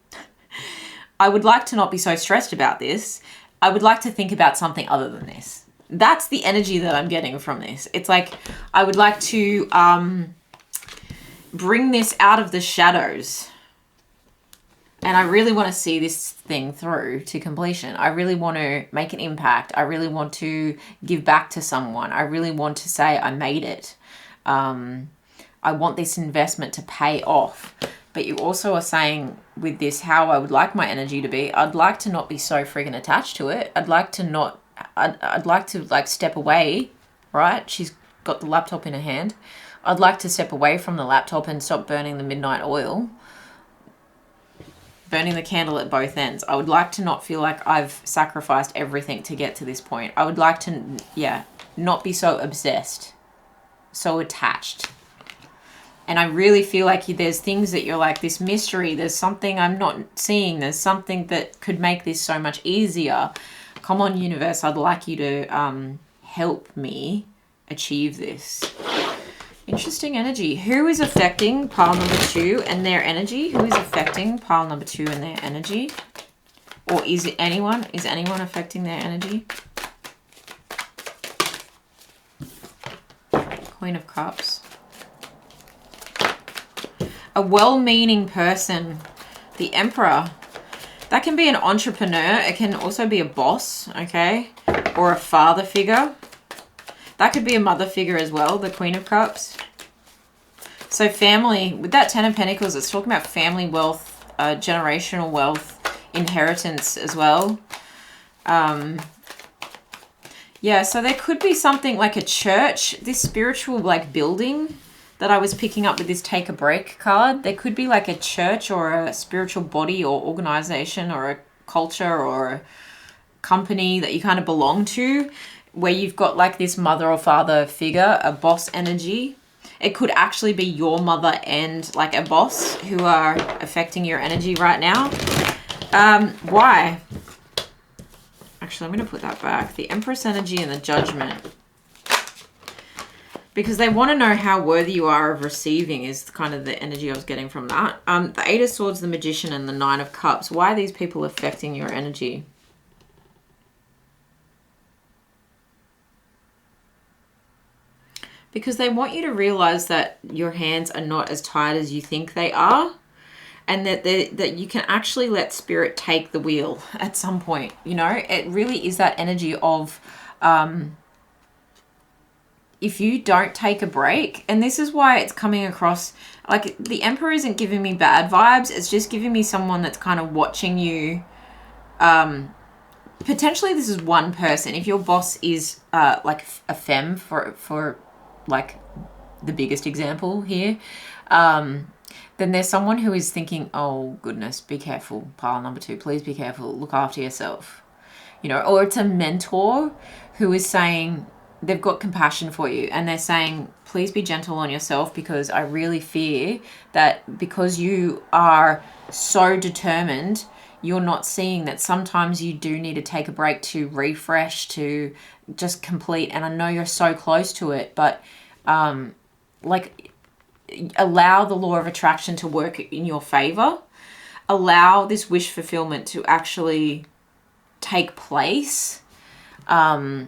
I would like to not be so stressed about this. I would like to think about something other than this. That's the energy that I'm getting from this. It's like I would like to bring this out of the shadows. And I really want to see this thing through to completion. I really want to make an impact. I really want to give back to someone. I really want to say I made it. I want this investment to pay off. But you also are saying with this how I would like my energy to be. I'd like to not be so freaking attached to it. I'd like to like step away, right? She's got the laptop in her hand. I'd like to step away from the laptop and stop burning the midnight oil. Burning the candle at both ends. I would like to not feel like I've sacrificed everything to get to this point. I would like to, yeah, not be so obsessed, so attached. And I really feel like there's things that you're like, this mystery, there's something I'm not seeing, there's something that could make this so much easier. Come on, universe, I'd like you to help me achieve this. Interesting energy. Who is affecting pile number 2 and their energy? Who is affecting pile number 2 and their energy? Or is it anyone? Is anyone affecting their energy? Queen of Cups. A well-meaning person. The Emperor. That can be an entrepreneur. It can also be a boss, okay? Or a father figure. That could be a mother figure as well, the Queen of Cups. So family, with that 10 of Pentacles, it's talking about family wealth, generational wealth, inheritance as well. Yeah, so there could be something like a church, this spiritual like building that I was picking up with this take a break card. There could be like a church or a spiritual body or organization or a culture or a company that you kind of belong to, where you've got like this mother or father figure, a boss energy. It could actually be your mother and like a boss who are affecting your energy right now. Why? Actually, I'm going to put that back. The Empress energy and the Judgment. Because they want to know how worthy you are of receiving is kind of the energy I was getting from that. The 8 of Swords, the Magician, and the 9 of Cups. Why are these people affecting your energy? Because they want you to realize that your hands are not as tight as you think they are. And that you can actually let spirit take the wheel at some point. You know, it really is that energy of if you don't take a break, and this is why it's coming across like the Emperor isn't giving me bad vibes. It's just giving me someone that's kind of watching you. Potentially this is one person. If your boss is like a femme for like the biggest example here, then there's someone who is thinking, oh goodness, be careful, pile number 2, please be careful, look after yourself, you know. Or it's a mentor who is saying they've got compassion for you and they're saying, please be gentle on yourself, because I really fear that because you are so determined, you're not seeing that sometimes you do need to take a break to refresh, to just complete. And I know you're so close to it, but like allow the law of attraction to work in your favor. Allow this wish fulfillment to actually take place by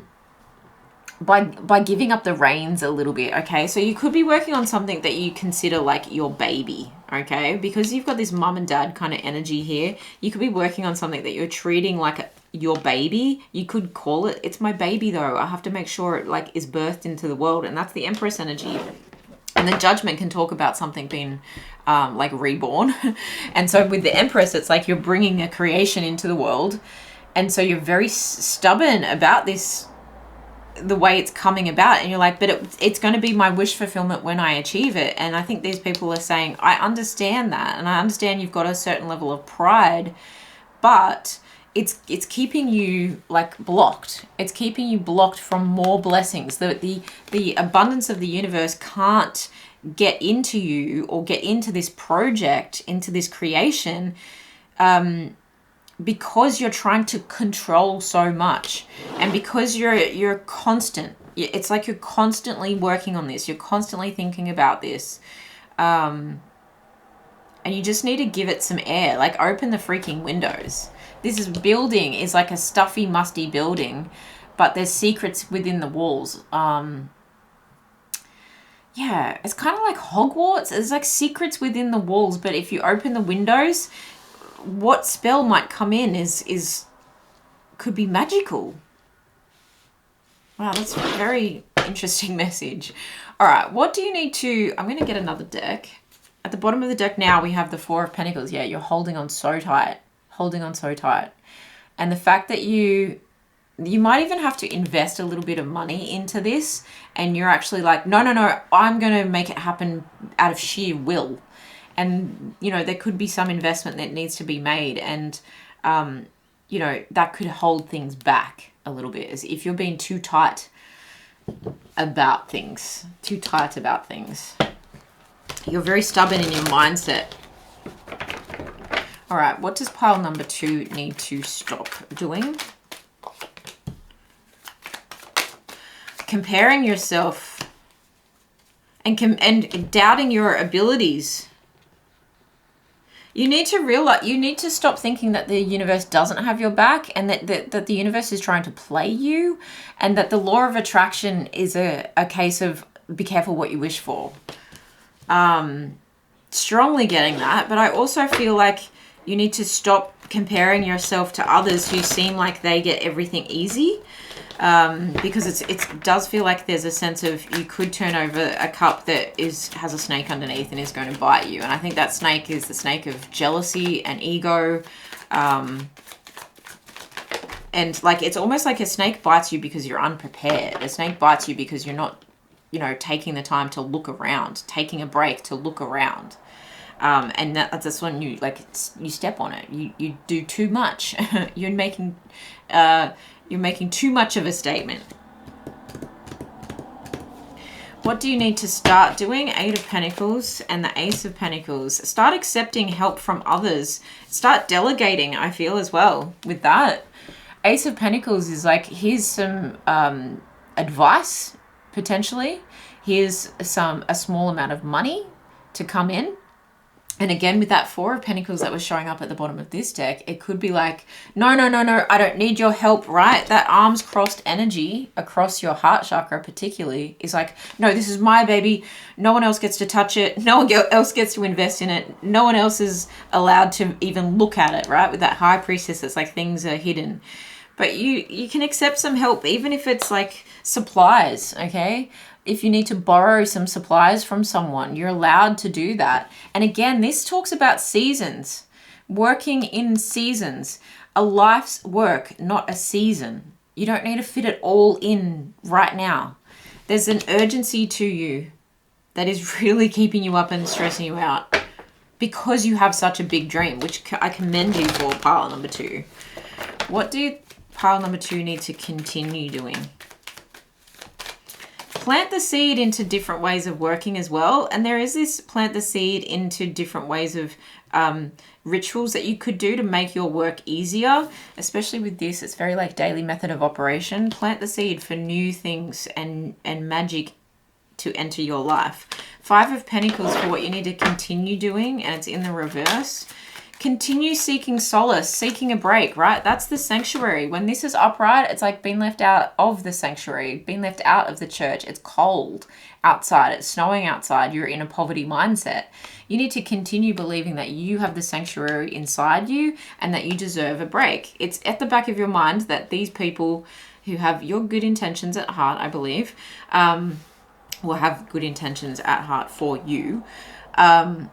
giving up the reins a little bit, okay? So you could be working on something that you consider like your baby, okay? Because you've got this mum and dad kind of energy here. You could be working on something that you're treating like your baby. You could call it, it's my baby though. I have to make sure it like is birthed into the world, and that's the Empress energy. And the Judgment can talk about something being like reborn. And so with the Empress, it's like you're bringing a creation into the world. And so you're very stubborn about this, the way it's coming about. And you're like, but it's going to be my wish fulfillment when I achieve it. And I think these people are saying, I understand that. And I understand you've got a certain level of pride, but it's keeping you like blocked. It's keeping you blocked from more blessings. The abundance of the universe can't get into you or get into this project, into this creation, because you're trying to control so much, and because you're constant. It's like you're constantly working on this. You're constantly thinking about this. And you just need to give it some air. Like, open the freaking windows. This building is like a stuffy, musty building, but there's secrets within the walls. Yeah, it's kind of like Hogwarts. There's like secrets within the walls, but if you open the windows, what spell might come in could be magical. Wow, that's a very interesting message. All right, what do you need to... I'm going to get another deck. At the bottom of the deck now, we have the Four of Pentacles. Yeah, you're holding on so tight. Holding on so tight. And the fact that you might even have to invest a little bit of money into this, and you're actually like, no, I'm going to make it happen out of sheer will. And, you know, there could be some investment that needs to be made, and, you know, that could hold things back a little bit, as if you're being too tight about things. You're very stubborn in your mindset. All right, what does pile number 2 need to stop doing? Comparing yourself and doubting your abilities. You need to realize, you need to stop thinking that the universe doesn't have your back, and that the universe is trying to play you, and that the law of attraction is a case of be careful what you wish for. Strongly getting that, but I also feel like you need to stop comparing yourself to others who seem like they get everything easy, because it does feel like there's a sense of you could turn over a cup that has a snake underneath and is going to bite you. And I think that snake is the snake of jealousy and ego. And like, it's almost like a snake bites you because you're unprepared. A snake bites you because you're not, you know, taking the time to look around, taking a break to look around. And that's when you you step on it. You do too much. You're making too much of a statement. What do you need to start doing? 8 of Pentacles and the Ace of Pentacles. Start accepting help from others. Start delegating, I feel, as well with that. Ace of Pentacles is like, here's some advice, potentially. Here's a small amount of money to come in. And again, with that 4 of Pentacles that was showing up at the bottom of this deck, it could be like, no, I don't need your help, right? That arms crossed energy across your heart chakra particularly is like, no, this is my baby. No one else gets to touch it. No one else gets to invest in it. No one else is allowed to even look at it, right? With that High Priestess, it's like things are hidden. But you can accept some help, even if it's like supplies, okay? If you need to borrow some supplies from someone, you're allowed to do that. And again, this talks about seasons, working in seasons, a life's work, not a season. You don't need to fit it all in right now. There's an urgency to you that is really keeping you up and stressing you out because you have such a big dream, which I commend you for, pile number 2. What do pile number 2 need to continue doing? Plant the seed into different ways of working as well. And there is this plant the seed into different ways of rituals that you could do to make your work easier. Especially with this, it's very like daily method of operation. Plant the seed for new things and magic to enter your life. Five of Pentacles for what you need to continue doing, and it's in the reverse. Continue seeking solace, seeking a break, right? That's the sanctuary. When this is upright, it's like being left out of the sanctuary, being left out of the church. It's cold outside. It's snowing outside. You're in a poverty mindset. You need to continue believing that you have the sanctuary inside you and that you deserve a break. It's at the back of your mind that these people who have your good intentions at heart, I believe, will have good intentions at heart for you. I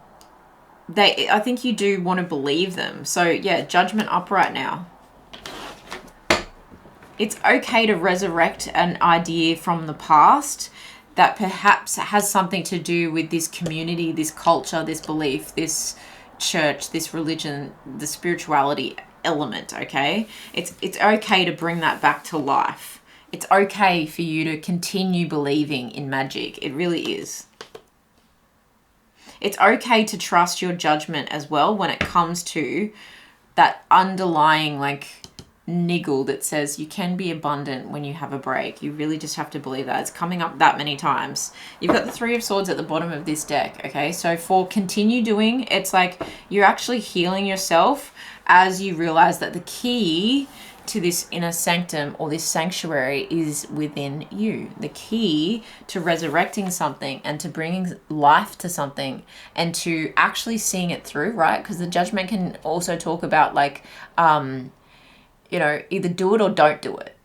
think you do want to believe them. So yeah, Judgment upright now. It's okay to resurrect an idea from the past that perhaps has something to do with this community, this culture, this belief, this church, this religion, the spirituality element, okay? It's okay to bring that back to life. It's okay for you to continue believing in magic. It really is. It's okay to trust your judgment as well when it comes to that underlying like niggle that says you can be abundant when you have a break. You really just have to believe that. It's coming up that many times. You've got the Three of Swords at the bottom of this deck, okay? So for continue doing, it's like you're actually healing yourself as you realize that the key to this inner sanctum or this sanctuary is within you. The key to resurrecting something and to bringing life to something and to actually seeing it through, right? Because the judgment can also talk about like, you know, either do it or don't do it.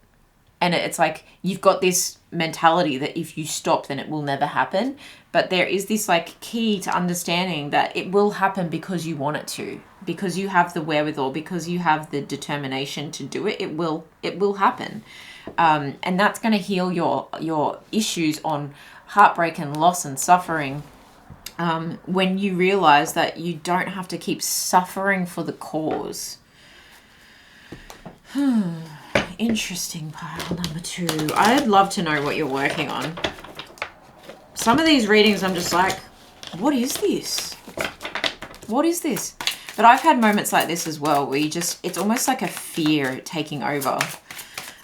And it's like you've got this mentality that if you stop, then it will never happen. But there is this like key to understanding that it will happen because you want it to, because you have the wherewithal, because you have the determination to do it. It will happen. And that's going to heal your issues on heartbreak and loss and suffering. When you realize that you don't have to keep suffering for the cause. Interesting, pile number 2. I'd love to know what you're working on. Some of these readings I'm just like, what is this? What is this? But I've had moments like this as well where you just, it's almost like a fear taking over.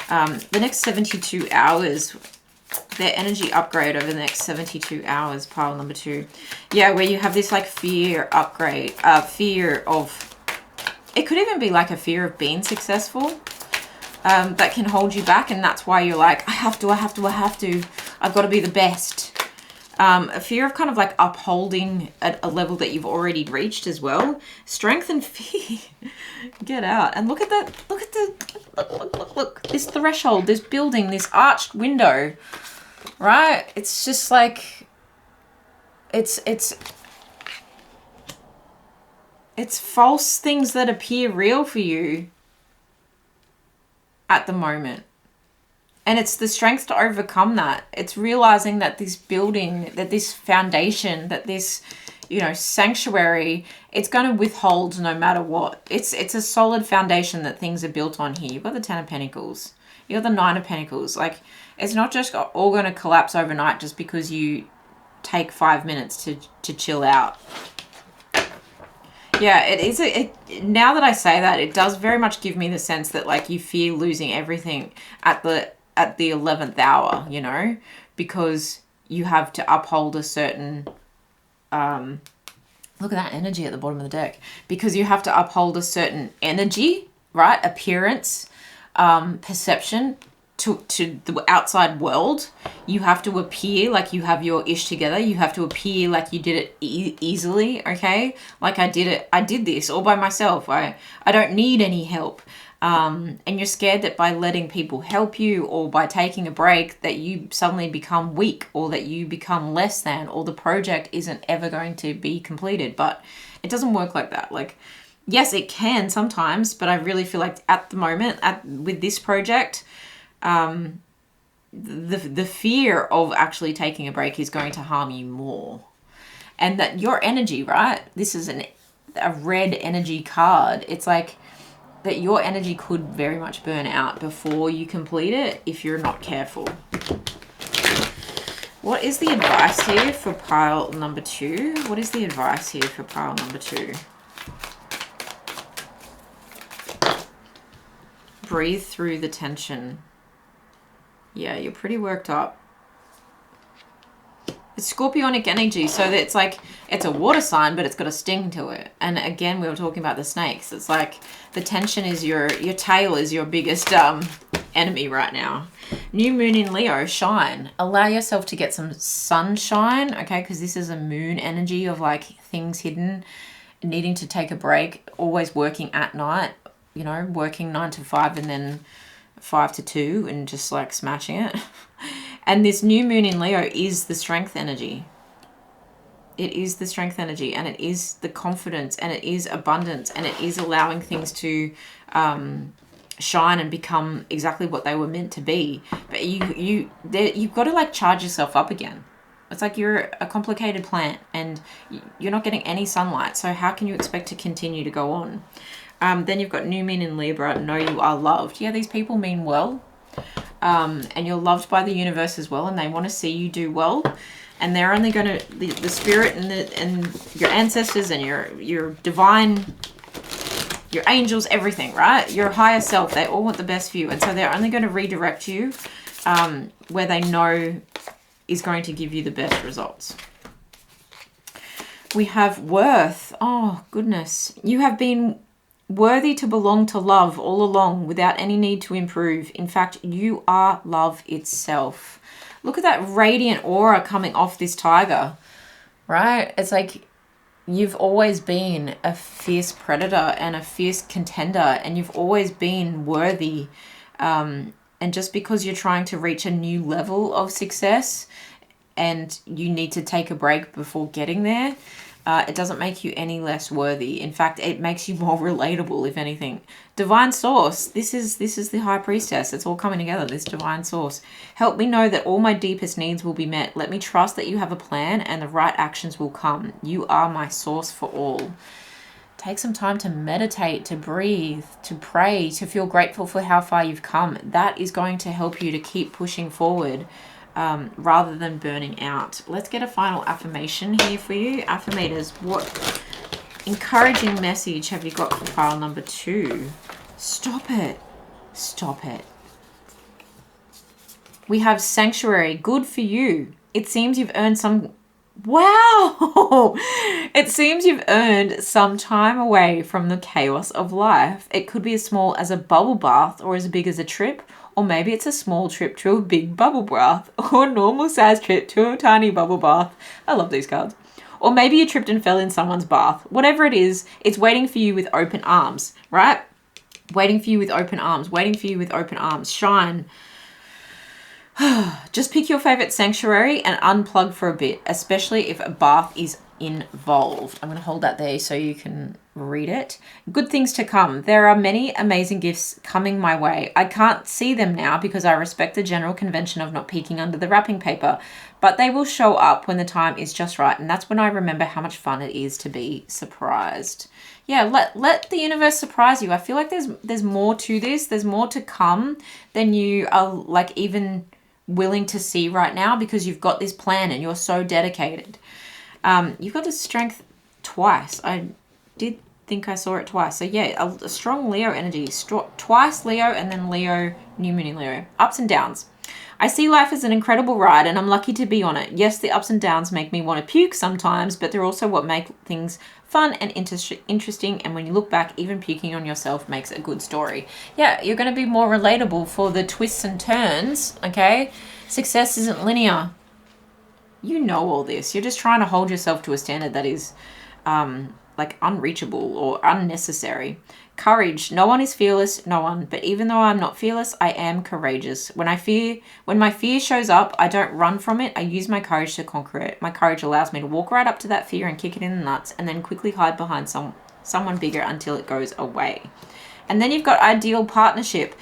The next 72 hours, their energy upgrade over the next 72 hours, pile number 2. Yeah, where you have this like fear upgrade, fear of, it could even be like a fear of being successful. That can hold you back, and that's why you're like, I have to, I've got to be the best. A fear of kind of like upholding at a level that you've already reached as well. Strength and fear. Get out. And look at that, look, this threshold, this building, this arched window, right? It's just like, it's false things that appear real for you at the moment. And it's the strength to overcome that. It's realizing that this building, that this foundation, that this, you know, sanctuary, it's going to withhold no matter what. It's a solid foundation that things are built on here. You've got the Ten of Pentacles. You've got the Nine of Pentacles. Like, it's not just all going to collapse overnight just because you take 5 minutes to chill out. Yeah, it is. Now that I say that, it does very much give me the sense that like you fear losing everything at the 11th hour, you know, because you have to uphold a certain, look at that energy at the bottom of the deck, because you have to uphold a certain energy, right? Appearance, perception to the outside world. You have to appear like you have your ish together. You have to appear like you did it easily, okay? Like I did this all by myself. I don't need any help. And you're scared that by letting people help you or by taking a break that you suddenly become weak or that you become less than or the project isn't ever going to be completed. But it doesn't work like that. Like, yes, it can sometimes, but I really feel like at the moment with this project, the fear of actually taking a break is going to harm you more. And that your energy, right? This is a red energy card. It's like that your energy could very much burn out before you complete it if you're not careful. What is the advice here for pile number 2? What is the advice here for pile number 2? Breathe through the tension. Yeah, you're pretty worked up. It's scorpionic energy, so that it's like, it's a water sign, but it's got a sting to it. And again, we were talking about the snakes. It's like the tension is your tail is your biggest enemy right now. New moon in Leo, shine. Allow yourself to get some sunshine, okay? Because this is a moon energy of like things hidden, needing to take a break, always working at night, you know, working 9 to 5 and then 5 to 2 and just like smashing it. And this new moon in Leo is the strength energy. It is the strength energy, and it is the confidence, and it is abundance, and it is allowing things to shine and become exactly what they were meant to be. But you've got to like charge yourself up again. It's like you're a complicated plant and you're not getting any sunlight. So how can you expect to continue to go on? Then you've got new moon in Libra. Know you are loved. Yeah, these people mean well. And you're loved by the universe as well, and they want to see you do well, and they're only going to the spirit and your ancestors and your divine, your angels, everything, right? Your higher self, they all want the best for you, and so they're only going to redirect you where they know is going to give you the best results. We have worth. Oh goodness, you have been worthy to belong to love all along without any need to improve. In fact, you are love itself. Look at that radiant aura coming off this tiger, right? It's like you've always been a fierce predator and a fierce contender, and you've always been worthy. And just because you're trying to reach a new level of success and you need to take a break before getting there, it doesn't make you any less worthy. In fact, it makes you more relatable, if anything. Divine source. This is the high priestess. It's all coming together, this divine source. Help me know that all my deepest needs will be met. Let me trust that you have a plan and the right actions will come. You are my source for all. Take some time to meditate, to breathe, to pray, to feel grateful for how far you've come. That is going to help you to keep pushing forward. Rather than burning out. Let's get a final affirmation here for you. Affirmators, what encouraging message have you got for file number 2? Stop it. Stop it. We have sanctuary. Good for you. It seems you've earned some... Wow! It seems you've earned some time away from the chaos of life. It could be as small as a bubble bath or as big as a trip. Or maybe it's a small trip to a big bubble bath, or a normal size trip to a tiny bubble bath. I love these cards. Or maybe you tripped and fell in someone's bath. Whatever it is, it's waiting for you with open arms, right? Waiting for you with open arms, waiting for you with open arms. Shine. Just pick your favorite sanctuary and unplug for a bit, especially if a bath is involved. I'm going to hold that there so you can read it. Good things to come. There are many amazing gifts coming my way. I can't see them now because I respect the general convention of not peeking under the wrapping paper, but they will show up when the time is just right, and that's when I remember how much fun it is to be surprised. Yeah, let the universe surprise you. I feel like there's more to this. There's more to come than you are like even willing to see right now, because you've got this plan and you're so dedicated. You've got the strength twice. I did think I saw it twice. So yeah, a strong Leo energy. Twice Leo and then Leo, new moon in Leo. Ups and downs. I see life as an incredible ride and I'm lucky to be on it. Yes, the ups and downs make me want to puke sometimes, but they're also what make things fun and interesting. And when you look back, even puking on yourself makes a good story. Yeah, you're going to be more relatable for the twists and turns, okay? Success isn't linear. You know all this. You're just trying to hold yourself to a standard that is like unreachable or unnecessary. Courage. No one is fearless, no one. But even though I'm not fearless, I am courageous. When my fear shows up, I don't run from it. I use my courage to conquer it. My courage allows me to walk right up to that fear and kick it in the nuts and then quickly hide behind someone bigger until it goes away. And then you've got ideal partnership.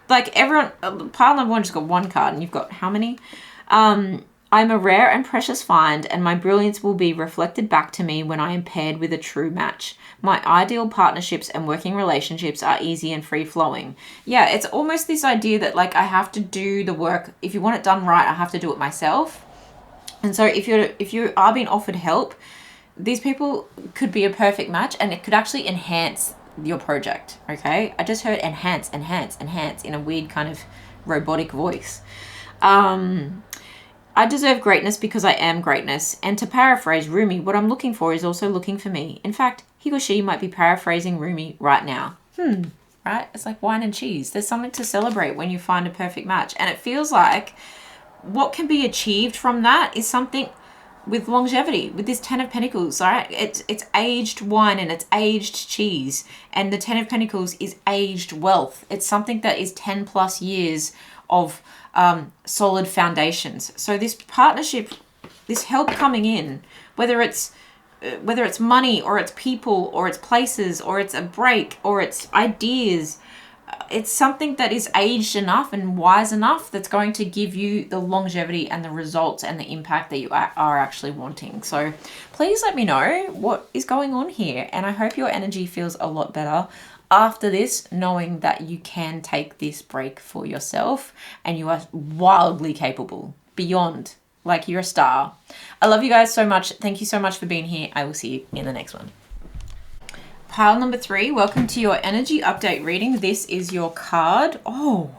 Like everyone, pile number 1 just got 1 card and you've got how many? I'm a rare and precious find, and my brilliance will be reflected back to me when I am paired with a true match. My ideal partnerships and working relationships are easy and free-flowing. Yeah, it's almost this idea that like I have to do the work. If you want it done right, I have to do it myself. And so if you are being offered help, these people could be a perfect match, and it could actually enhance your project, okay? I just heard enhance in a weird kind of robotic voice. I deserve greatness because I am greatness. And to paraphrase Rumi, what I'm looking for is also looking for me. In fact, he or she might be paraphrasing Rumi right now. Right? It's like wine and cheese. There's something to celebrate when you find a perfect match. And it feels like what can be achieved from that is something with longevity, with this 10 of Pentacles, right? It's aged wine and it's aged cheese. And the 10 of Pentacles is aged wealth. It's something that is 10 plus years of solid foundations. So this partnership, this help coming in, whether it's money or it's people or it's places or it's a break or it's ideas, it's something that is aged enough and wise enough that's going to give you the longevity and the results and the impact that you are actually wanting. So please let me know what is going on here, and I hope your energy feels a lot better after this, knowing that you can take this break for yourself and you are wildly capable, beyond. Like, you're a star. I love you guys so much. Thank you so much for being here. I will see you in the next one. Pile number 3, welcome to your energy update reading. This is your card. Oh,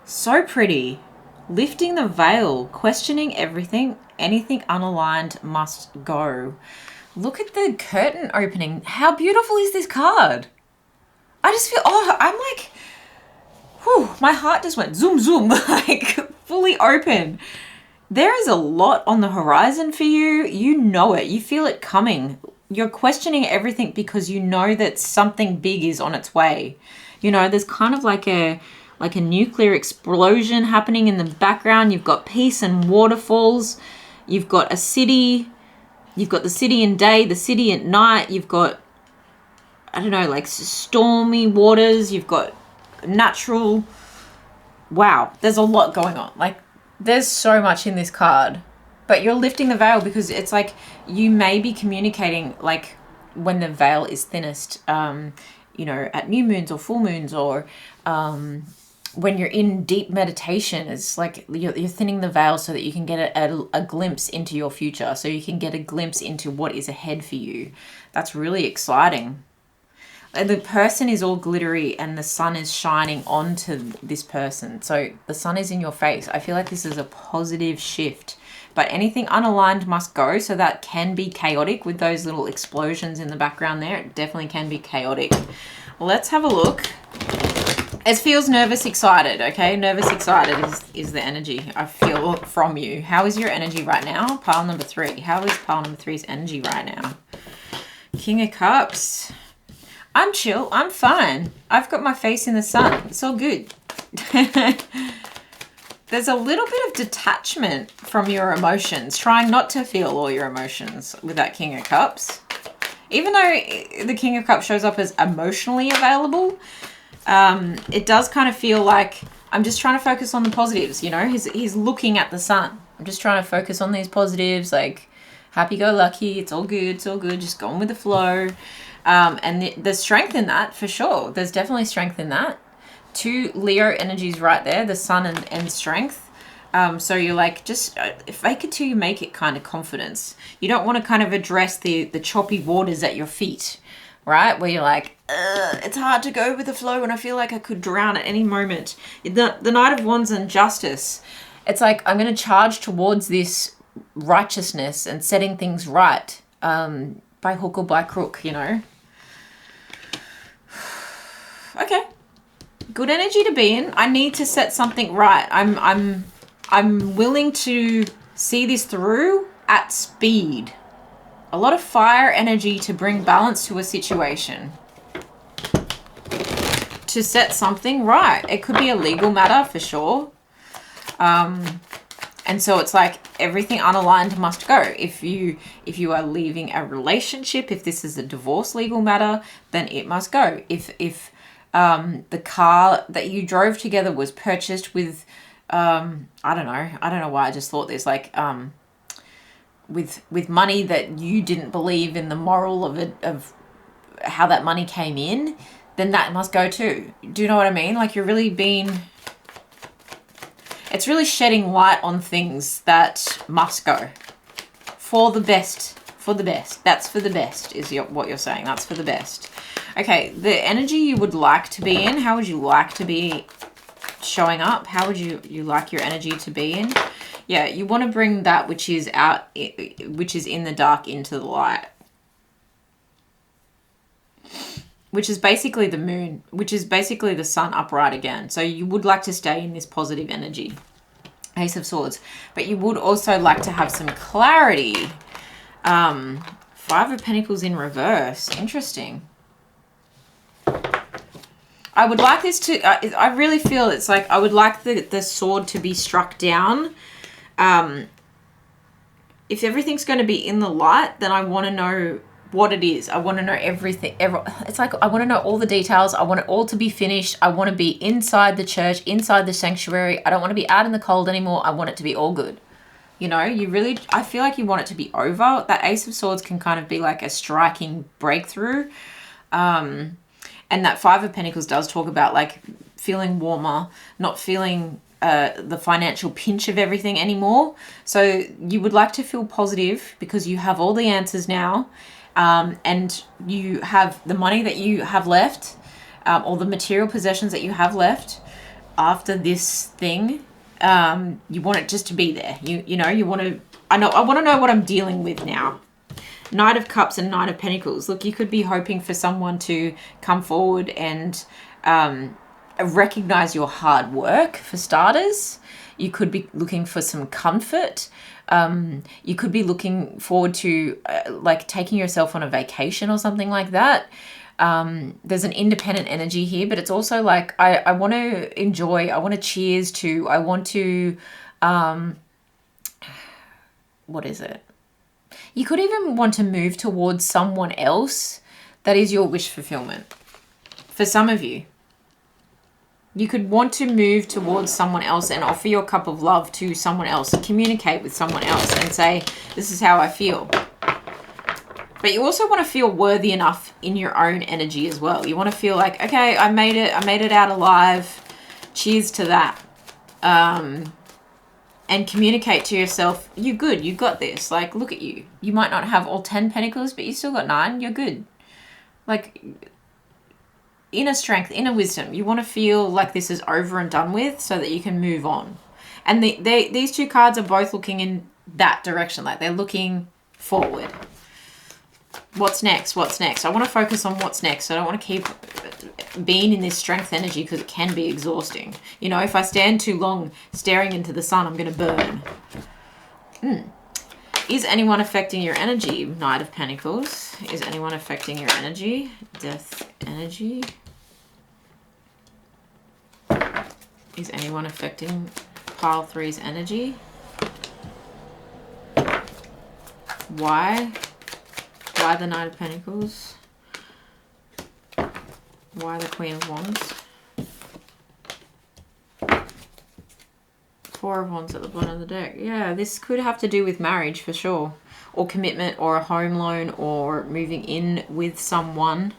so pretty. Lifting the veil, questioning everything. Anything unaligned must go. Look at the curtain opening. How beautiful is this card? I just feel, I'm like, whew, my heart just went zoom, zoom, like fully open. There is a lot on the horizon for you. You know it. You feel it coming. You're questioning everything because you know that something big is on its way. You know, there's kind of like a nuclear explosion happening in the background. You've got peace and waterfalls. You've got a city. You've got the city in day, the city at night. You've got, I don't know, like stormy waters. You've got natural. Wow, there's a lot going on. Like, there's so much in this card, but you're lifting the veil because it's like you may be communicating like when the veil is thinnest, you know, at new moons or full moons, or when you're in deep meditation. It's like you're thinning the veil so that you can get a glimpse into your future, so you can get a glimpse into what is ahead for you. That's really exciting. And the person is all glittery and the sun is shining onto this person. So the sun is in your face. I feel like this is a positive shift. But anything unaligned must go. So that can be chaotic with those little explosions in the background there. It definitely can be chaotic. Let's have a look. It feels nervous, excited, okay? Nervous, excited is the energy I feel from you. How is your energy right now? Pile number 3. How is pile number 3's energy right now? King of Cups. I'm chill. I'm fine. I've got my face in the sun. It's all good. There's a little bit of detachment from your emotions, trying not to feel all your emotions with that King of Cups. Even though the King of Cups shows up as emotionally available, it does kind of feel like I'm just trying to focus on the positives, you know? He's looking at the sun. I'm just trying to focus on these positives, like happy-go-lucky. It's all good. It's all good. Just going with the flow. And there's strength in that for sure. There's definitely strength in that. 2 Leo energies right there, the sun and strength. So you're like, just fake it till you make it kind of confidence. You don't want to kind of address the choppy waters at your feet, right? Where you're like, it's hard to go with the flow and I feel like I could drown at any moment. The Knight of Wands and Justice. It's like, I'm going to charge towards this righteousness and setting things right, by hook or by crook, you know. Okay. Good energy to be in. I need to set something right. I'm willing to see this through at speed. A lot of fire energy to bring balance to a situation. To set something right. It could be a legal matter for sure. And so it's like everything unaligned must go. If you are leaving a relationship, if this is a divorce legal matter, then it must go. If the car that you drove together was purchased with, I don't know why I just thought this, like, with money that you didn't believe in the moral of it, of how that money came in, then that must go too. Do you know what I mean? Like, you're really it's really shedding light on things that must go for the best, for the best. That's for the best is what you're saying. That's for the best. Okay, the energy you would like to be in, how would you like to be showing up? How would you like your energy to be in? Yeah, you want to bring that which is which is in the dark into the light. Which is basically the moon, which is basically the sun upright again. So you would like to stay in this positive energy. Ace of Swords. But you would also like to have some clarity. Five of Pentacles in reverse. Interesting. I would like this to... I really feel it's like I would like the sword to be struck down. If everything's going to be in the light, then I want to know what it is. I want to know everything. It's like I want to know all the details. I want it all to be finished. I want to be inside the church, inside the sanctuary. I don't want to be out in the cold anymore. I want it to be all good. You know, I feel like you want it to be over. That Ace of Swords can kind of be like a striking breakthrough. And that Five of Pentacles does talk about like feeling warmer, not feeling the financial pinch of everything anymore. So you would like to feel positive because you have all the answers now. And you have the money that you have left, or the material possessions that you have left after this thing. You want it just to be there. You know, you want to, I want to know what I'm dealing with now. Knight of Cups and Knight of Pentacles. Look, you could be hoping for someone to come forward and, recognize your hard work for starters. You could be looking for some comfort. You could be looking forward to like taking yourself on a vacation or something like that. There's an independent energy here, but it's also like I want to enjoy, I want to cheers to, I want to, what is it? You could even want to move towards someone else that is your wish fulfillment. For some of you. You could want to move towards someone else and offer your cup of love to someone else. Communicate with someone else and say, this is how I feel. But you also want to feel worthy enough in your own energy as well. You want to feel like, okay, I made it out alive. Cheers to that. And communicate to yourself, you're good, you got this. Like, look at you. You might not have all 10 pentacles, but you still got 9. You're good. Like, inner strength, inner wisdom. You want to feel like this is over and done with so that you can move on. And these two cards are both looking in that direction. Like, they're looking forward. What's next? What's next? I want to focus on what's next. I don't want to keep being in this strength energy because it can be exhausting. You know, if I stand too long staring into the sun, I'm going to burn. Is anyone affecting your energy? Knight of Pentacles. Is anyone affecting your energy? Death energy. Is anyone affecting pile 3's energy? Why? Why the Knight of Pentacles? Why the Queen of Wands? Four of Wands at the bottom of the deck. Yeah, this could have to do with marriage for sure. Or commitment, or a home loan, or moving in with someone.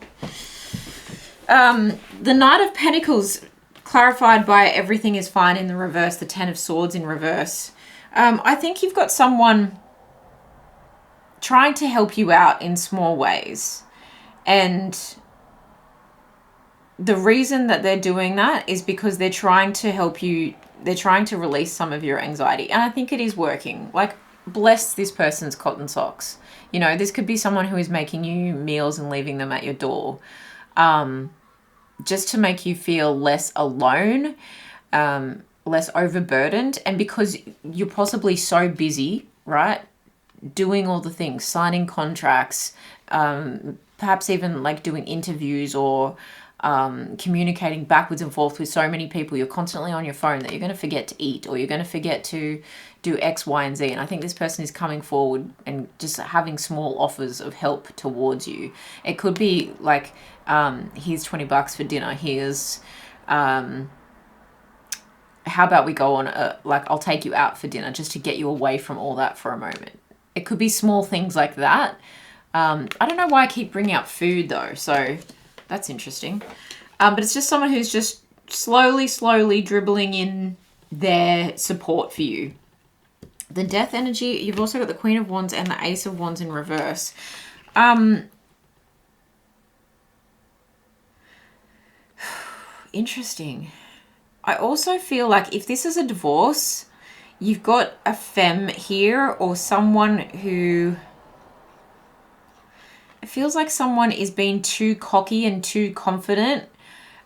The Knight of Pentacles, clarified by everything is fine in the reverse, the Ten of Swords in reverse. I think you've got someone trying to help you out in small ways. And the reason that they're doing that is because they're trying to help you. They're trying to release some of your anxiety. And I think it is working. Like, bless this person's cotton socks. You know, this could be someone who is making you meals and leaving them at your door. Just to make you feel less alone, less overburdened. And because you're possibly so busy, right? Doing all the things, signing contracts, perhaps even like doing interviews or communicating backwards and forth with so many people. You're constantly on your phone that you're going to forget to eat, or you're going to forget to do X, Y, and Z. And I think this person is coming forward and just having small offers of help towards you. It could be like, here's $20 for dinner. Here's, how about we go on like, I'll take you out for dinner just to get you away from all that for a moment. It could be small things like that. I don't know why I keep bringing up food though. So that's interesting. But it's just someone who's just slowly dribbling in their support for you. The Death energy, you've also got the Queen of Wands and the Ace of Wands in reverse. Interesting. I also feel like if this is a divorce, you've got a femme here, or someone who, it feels like someone is being too cocky and too confident,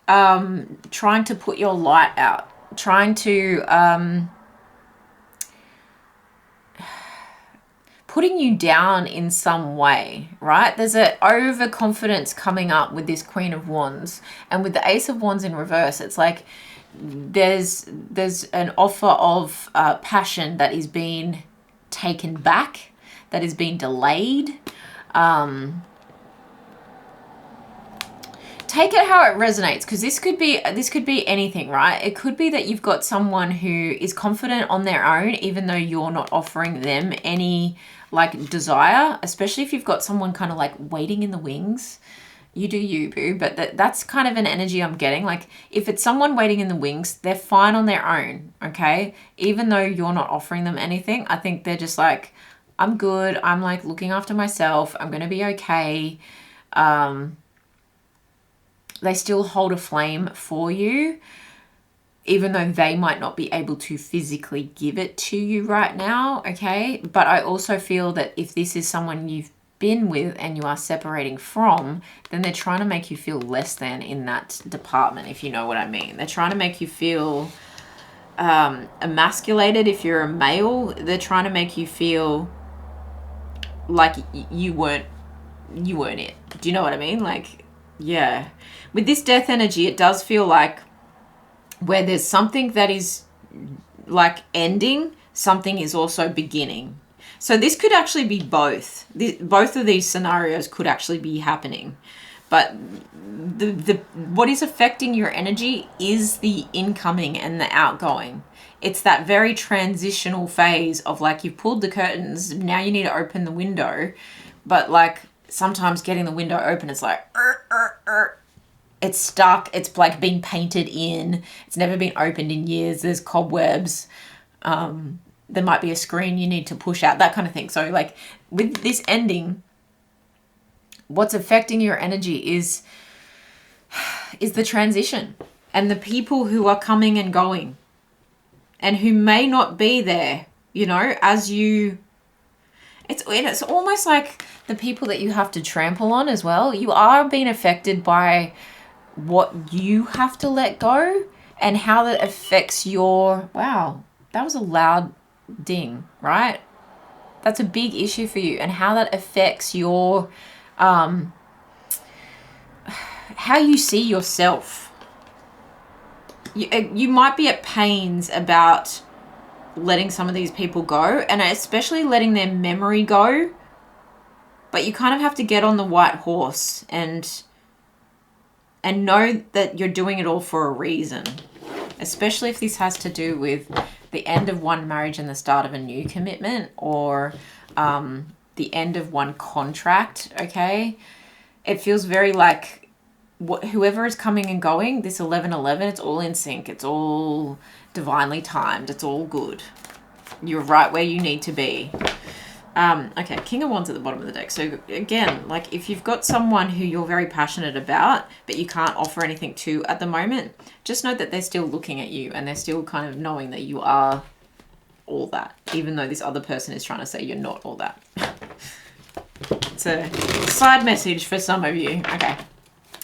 trying to put your light out, trying to putting you down in some way, right? There's an overconfidence coming up with this Queen of Wands, and with the Ace of Wands in reverse, it's like there's an offer of passion that is being taken back, that is being delayed. Take it how it resonates, because this could be anything, right? It could be that you've got someone who is confident on their own, even though you're not offering them any like desire, especially if you've got someone kind of like waiting in the wings. You do you, boo, but that's kind of an energy I'm getting. Like, if it's someone waiting in the wings, they're fine on their own, okay? Even though you're not offering them anything, I think they're just like, I'm good. I'm like looking after myself. I'm going to be okay. They still hold a flame for you, even though they might not be able to physically give it to you right now, okay? But I also feel that if this is someone you've been with and you are separating from, then they're trying to make you feel less than in that department, if you know what I mean. They're trying to make you feel emasculated if you're a male. They're trying to make you feel like you weren't it. Do you know what I mean? Like, yeah. With this death energy, it does feel like where there's something that is like ending, something is also beginning. So this could actually be both. Both of these scenarios could actually be happening. But what is affecting your energy is the incoming and the outgoing. It's that very transitional phase of like, you've pulled the curtains, now you need to open the window. But like, sometimes getting the window open, it's like, it's stuck. It's like being painted in. It's never been opened in years. There's cobwebs. There might be a screen you need to push out, that kind of thing. So like with this ending, what's affecting your energy is the transition and the people who are coming and going and who may not be there, you know, as you, it's almost like the people that you have to trample on as well. You are being affected by what you have to let go and how that affects your, wow, that was a loud ding, right? That's a big issue for you, and how that affects your how you see yourself. You might be at pains about letting some of these people go, and especially letting their memory go, but you kind of have to get on the white horse and know that you're doing it all for a reason, especially if this has to do with the end of one marriage and the start of a new commitment, or the end of one contract, okay? It feels very like whoever is coming and going, this 11-11, it's all in sync. It's all divinely timed. It's all good. You're right where you need to be. Okay, King of Wands at the bottom of the deck. So again, like if you've got someone who you're very passionate about, but you can't offer anything to at the moment, just know that they're still looking at you and they're still kind of knowing that you are all that, even though this other person is trying to say you're not all that. It's a side message for some of you. Okay.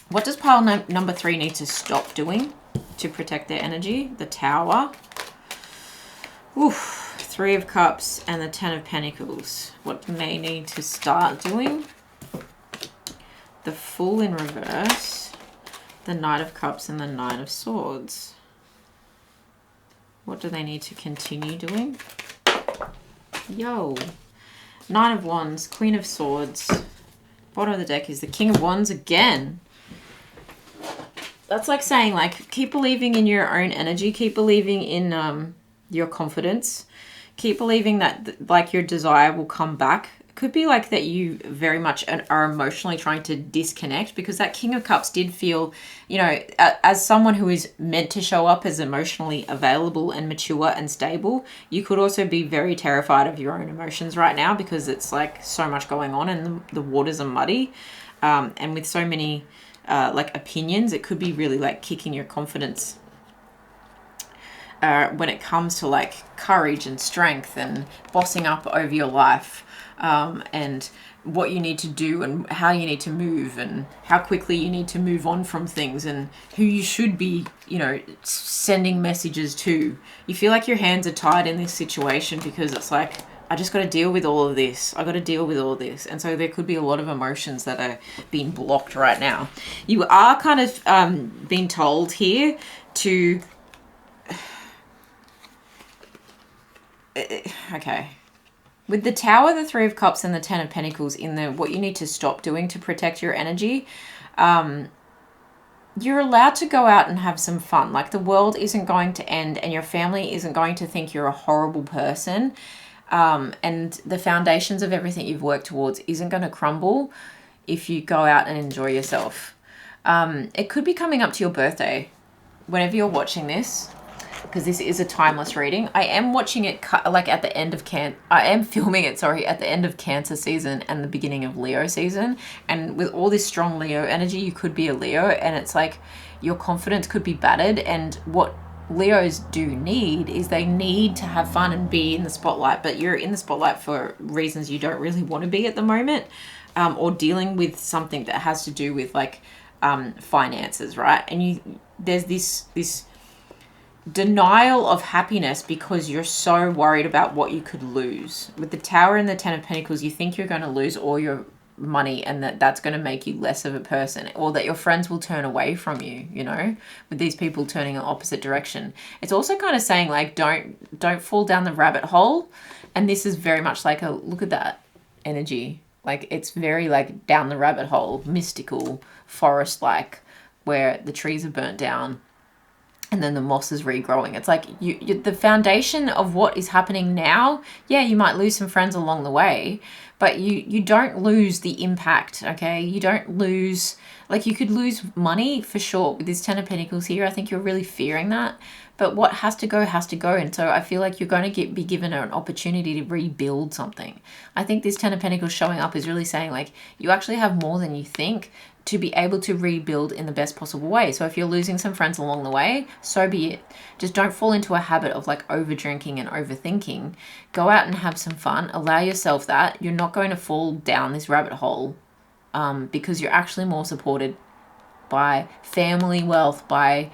What does pile number 3 need to stop doing to protect their energy? The Tower. Oof. 3 of Cups and the 10 of Pentacles. What do they need to start doing? The Fool in reverse, the Knight of Cups and the Knight of Swords. What do they need to continue doing? Yo. 9 of Wands, Queen of Swords. Bottom of the deck is the King of Wands again. That's like saying, like, keep believing in your own energy. Keep believing in your confidence. Keep believing that like your desire will come back. It could be like that you very much are emotionally trying to disconnect, because that King of Cups did feel, you know, as someone who is meant to show up as emotionally available and mature and stable, you could also be very terrified of your own emotions right now, because it's like so much going on and the waters are muddy. And with so many like opinions, it could be really like kicking your confidence. when it comes to like courage and strength and bossing up over your life, and what you need to do and how you need to move and how quickly you need to move on from things and who you should be, you know, sending messages to. You feel like your hands are tied in this situation because it's like, I just got to deal with all of this. I got to deal with all this. And so there could be a lot of emotions that are being blocked right now. You are kind of being told here to... Okay. With the Tower, the Three of Cups, and the Ten of Pentacles in the what you need to stop doing to protect your energy, you're allowed to go out and have some fun. Like, the world isn't going to end and your family isn't going to think you're a horrible person. And the foundations of everything you've worked towards isn't going to crumble if you go out and enjoy yourself. It could be coming up to your birthday whenever you're watching this, because this is a timeless reading. I am watching it like at the end of I am filming it, sorry, at the end of Cancer season and the beginning of Leo season. And with all this strong Leo energy, you could be a Leo, and it's like your confidence could be battered. And what Leos do need is they need to have fun and be in the spotlight, but you're in the spotlight for reasons you don't really want to be at the moment, or dealing with something that has to do with like finances, right? And there's this denial of happiness because you're so worried about what you could lose. With the Tower and the Ten of Pentacles, you think you're going to lose all your money and that's going to make you less of a person, or that your friends will turn away from you, you know, with these people turning in opposite direction. It's also kind of saying like, don't fall down the rabbit hole. And this is very much like a, look at that energy. Like, it's very like down the rabbit hole, mystical, forest-like, where the trees are burnt down and then the moss is regrowing. It's like the foundation of what is happening now. Yeah, you might lose some friends along the way, but you don't lose the impact, okay? You don't lose, like, you could lose money for sure with this Ten of Pentacles here. I think you're really fearing that. But what has to go has to go. And so I feel like you're going to be given an opportunity to rebuild something. I think this Ten of Pentacles showing up is really saying like, you actually have more than you think to be able to rebuild in the best possible way. So if you're losing some friends along the way, so be it. Just don't fall into a habit of like over drinking and overthinking. Go out and have some fun. Allow yourself that. You're not going to fall down this rabbit hole, because you're actually more supported by family, wealth, by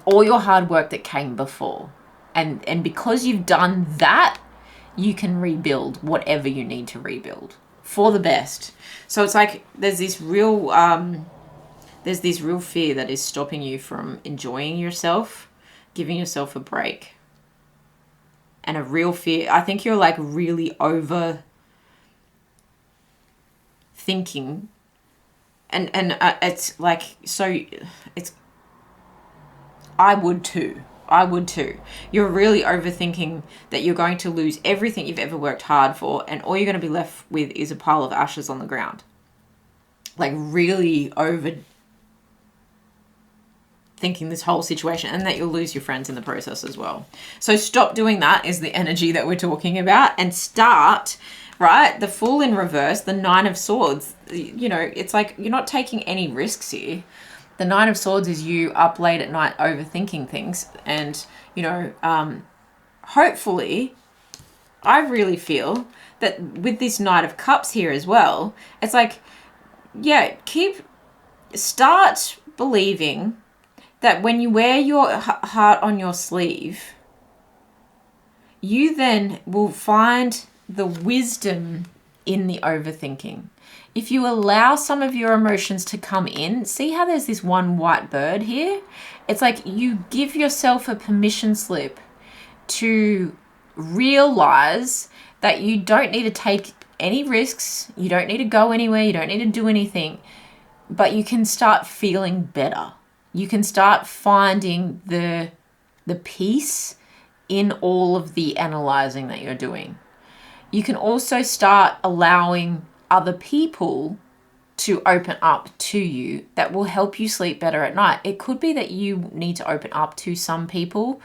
all your hard work that came before. And because you've done that, you can rebuild whatever you need to rebuild for the best. So it's like there's this real fear that is stopping you from enjoying yourself, giving yourself a break. And a real fear, I think you're like really over thinking, and it's like, so it's, I would too. You're really overthinking that you're going to lose everything you've ever worked hard for, and all you're going to be left with is a pile of ashes on the ground. Like, really over thinking this whole situation, and that you'll lose your friends in the process as well. So stop doing that is the energy that we're talking about, and start, right? The Fool in reverse, the Nine of Swords, you know, it's like you're not taking any risks here. The Nine of Swords is you up late at night overthinking things. And, you know, hopefully, I really feel that with this Knight of Cups here as well, it's like, yeah, start believing that when you wear your heart on your sleeve, you then will find the wisdom in the overthinking. If you allow some of your emotions to come in, see how there's this one white bird here? It's like you give yourself a permission slip to realize that you don't need to take any risks, you don't need to go anywhere, you don't need to do anything, but you can start feeling better. You can start finding the peace in all of the analyzing that you're doing. You can also start allowing other people to open up to you that will help you sleep better at night. It could be that you need to open up to some people,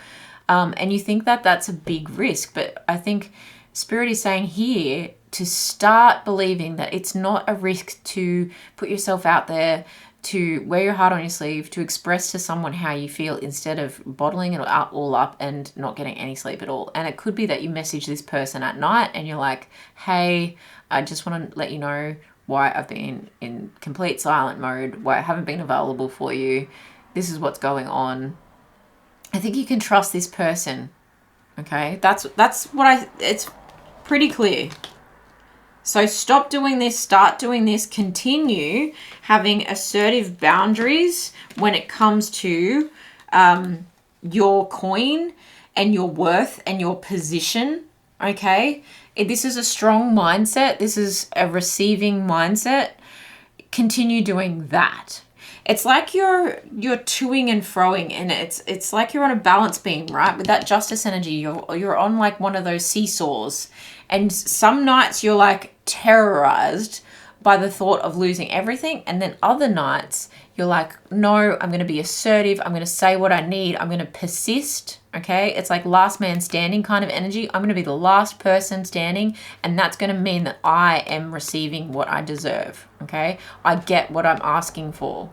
and you think that that's a big risk, but I think Spirit is saying here to start believing that it's not a risk to put yourself out there, to wear your heart on your sleeve, to express to someone how you feel instead of bottling it all up and not getting any sleep at all. And it could be that you message this person at night and you're like, hey, I just want to let you know why I've been in complete silent mode, why I haven't been available for you. This is what's going on. I think you can trust this person. Okay, that's what it's pretty clear. So stop doing this, start doing this, continue having assertive boundaries when it comes to your coin and your worth and your position, okay? This is a strong mindset. This is a receiving mindset. Continue doing that. It's like you're toing and froing, and it's like you're on a balance beam, right? With that justice energy, you're on like one of those seesaws, and some nights you're like terrorized by the thought of losing everything, and then other nights you're like, no, I'm going to be assertive, I'm going to say what I need, I'm going to persist, okay? It's like last man standing kind of energy. I'm going to be the last person standing, and that's going to mean that I am receiving what I deserve, okay? I get what I'm asking for.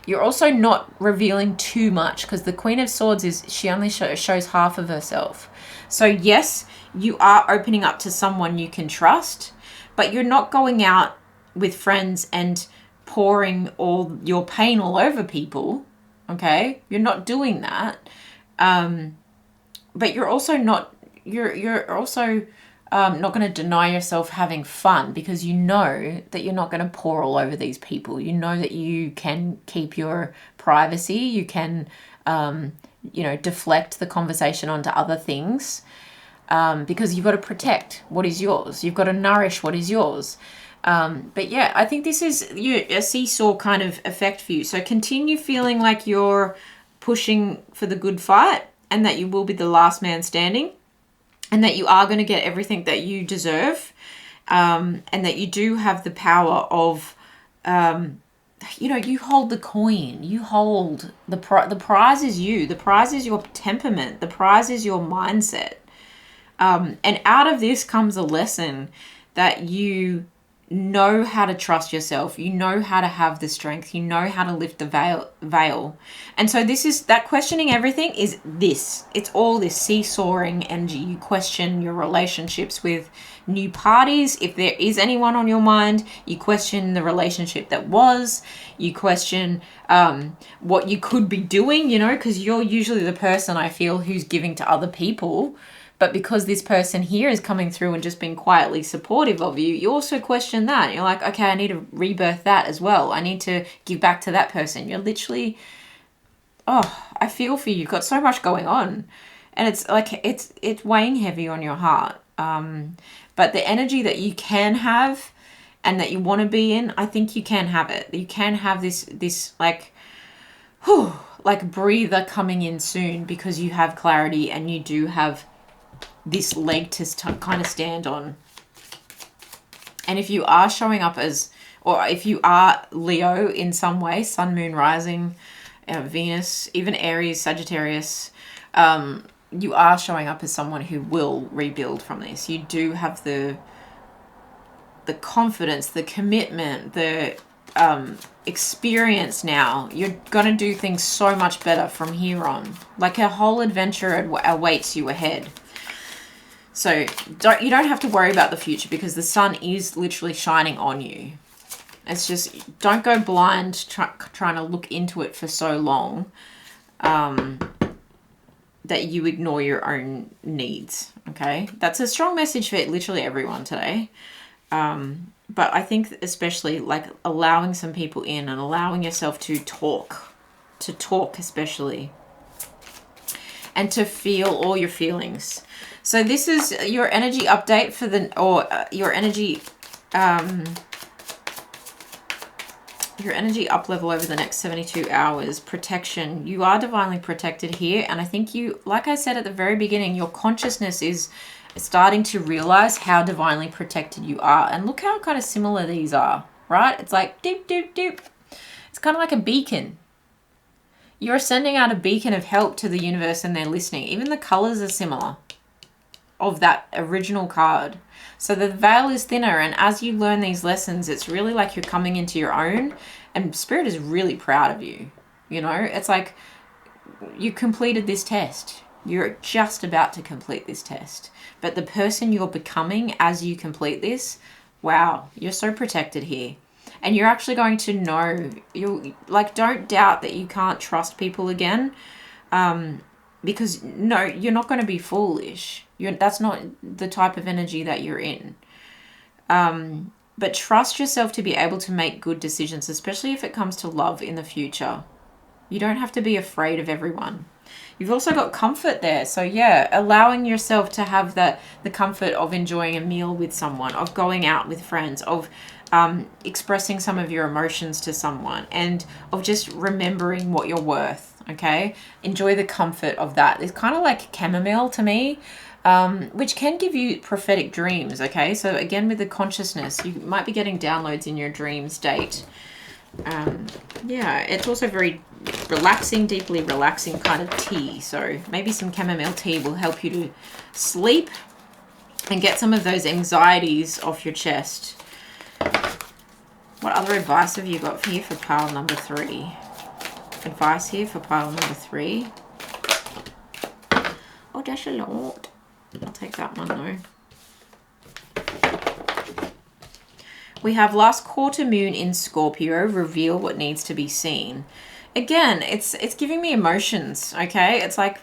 You're also not revealing too much, because the Queen of Swords she only shows half of herself. So yes, you are opening up to someone you can trust, but you're not going out with friends and pouring all your pain all over people, okay? You're not doing that. But you're also not, you're also not going to deny yourself having fun, because you know that you're not going to pour all over these people. You know that you can keep your privacy. You can, deflect the conversation onto other things, because you've got to protect what is yours. You've got to nourish what is yours. But yeah, I think this is a seesaw kind of effect for you. So continue feeling like you're pushing for the good fight, and that you will be the last man standing, and that you are going to get everything that you deserve, and that you do have the power of, you hold the coin, you hold the prize is you, the prize is your temperament, the prize is your mindset. And out of this comes a lesson that you know how to trust yourself, you know how to have the strength, you know how to lift the veil. And so this is that questioning everything is this. It's all this seesawing energy. You question your relationships with new parties. If there is anyone on your mind, you question the relationship that was. You question what you could be doing, because you're usually the person, I feel, who's giving to other people. But because this person here is coming through and just being quietly supportive of you, you also question that. You're like, okay, I need to rebirth that as well. I need to give back to that person. You're literally, I feel for you. You've got so much going on. And it's like, it's weighing heavy on your heart. But the energy that you can have and that you want to be in, I think you can have it. You can have this like breather coming in soon, because you have clarity and you do have this leg to kind of stand on. And if you are showing up as, or if you are Leo in some way, Sun, Moon, Rising, Venus, even Aries, Sagittarius, you are showing up as someone who will rebuild from this. You do have the confidence, the commitment, the experience now. You're going to do things so much better from here on. Like a whole adventure awaits you ahead. So you don't have to worry about the future, because the sun is literally shining on you. It's just, don't go blind trying to look into it for so long that you ignore your own needs, okay? That's a strong message for literally everyone today. But I think especially like allowing some people in and allowing yourself to talk especially, and to feel all your feelings. So this is your energy update for your energy up level over the next 72 hours. Protection. You are divinely protected here. And I think you, like I said at the very beginning, your consciousness is starting to realize how divinely protected you are. And look how kind of similar these are, right? It's like doop, doop, doop. It's kind of like a beacon. You're sending out a beacon of help to the universe, and they're listening. Even the colors are similar. of that original card. So the veil is thinner, and as you learn these lessons, it's really like you're coming into your own, and Spirit is really proud of you. You know, it's like you completed this test. You're just about to complete this test. But the person you're becoming as you complete this, wow, you're so protected here. And you're actually going to know, you like, don't doubt that you can't trust people again. Because no, you're not going to be foolish. That's not the type of energy that you're in. But trust yourself to be able to make good decisions, especially if it comes to love in the future. You don't have to be afraid of everyone. You've also got comfort there. So yeah, allowing yourself to have the comfort of enjoying a meal with someone, of going out with friends, of expressing some of your emotions to someone, and of just remembering what you're worth, okay? Enjoy the comfort of that. It's kind of like chamomile to me, which can give you prophetic dreams, okay? So again, with the consciousness, you might be getting downloads in your dream state. Yeah, it's also very relaxing, deeply relaxing kind of tea. So maybe some chamomile tea will help you to sleep and get some of those anxieties off your chest. What other advice have you got here for pile number 3? Advice here for pile number 3. Oh, that's a lot. I'll take that one though. We have last quarter moon in Scorpio, reveal what needs to be seen. Again, it's giving me emotions, okay? It's like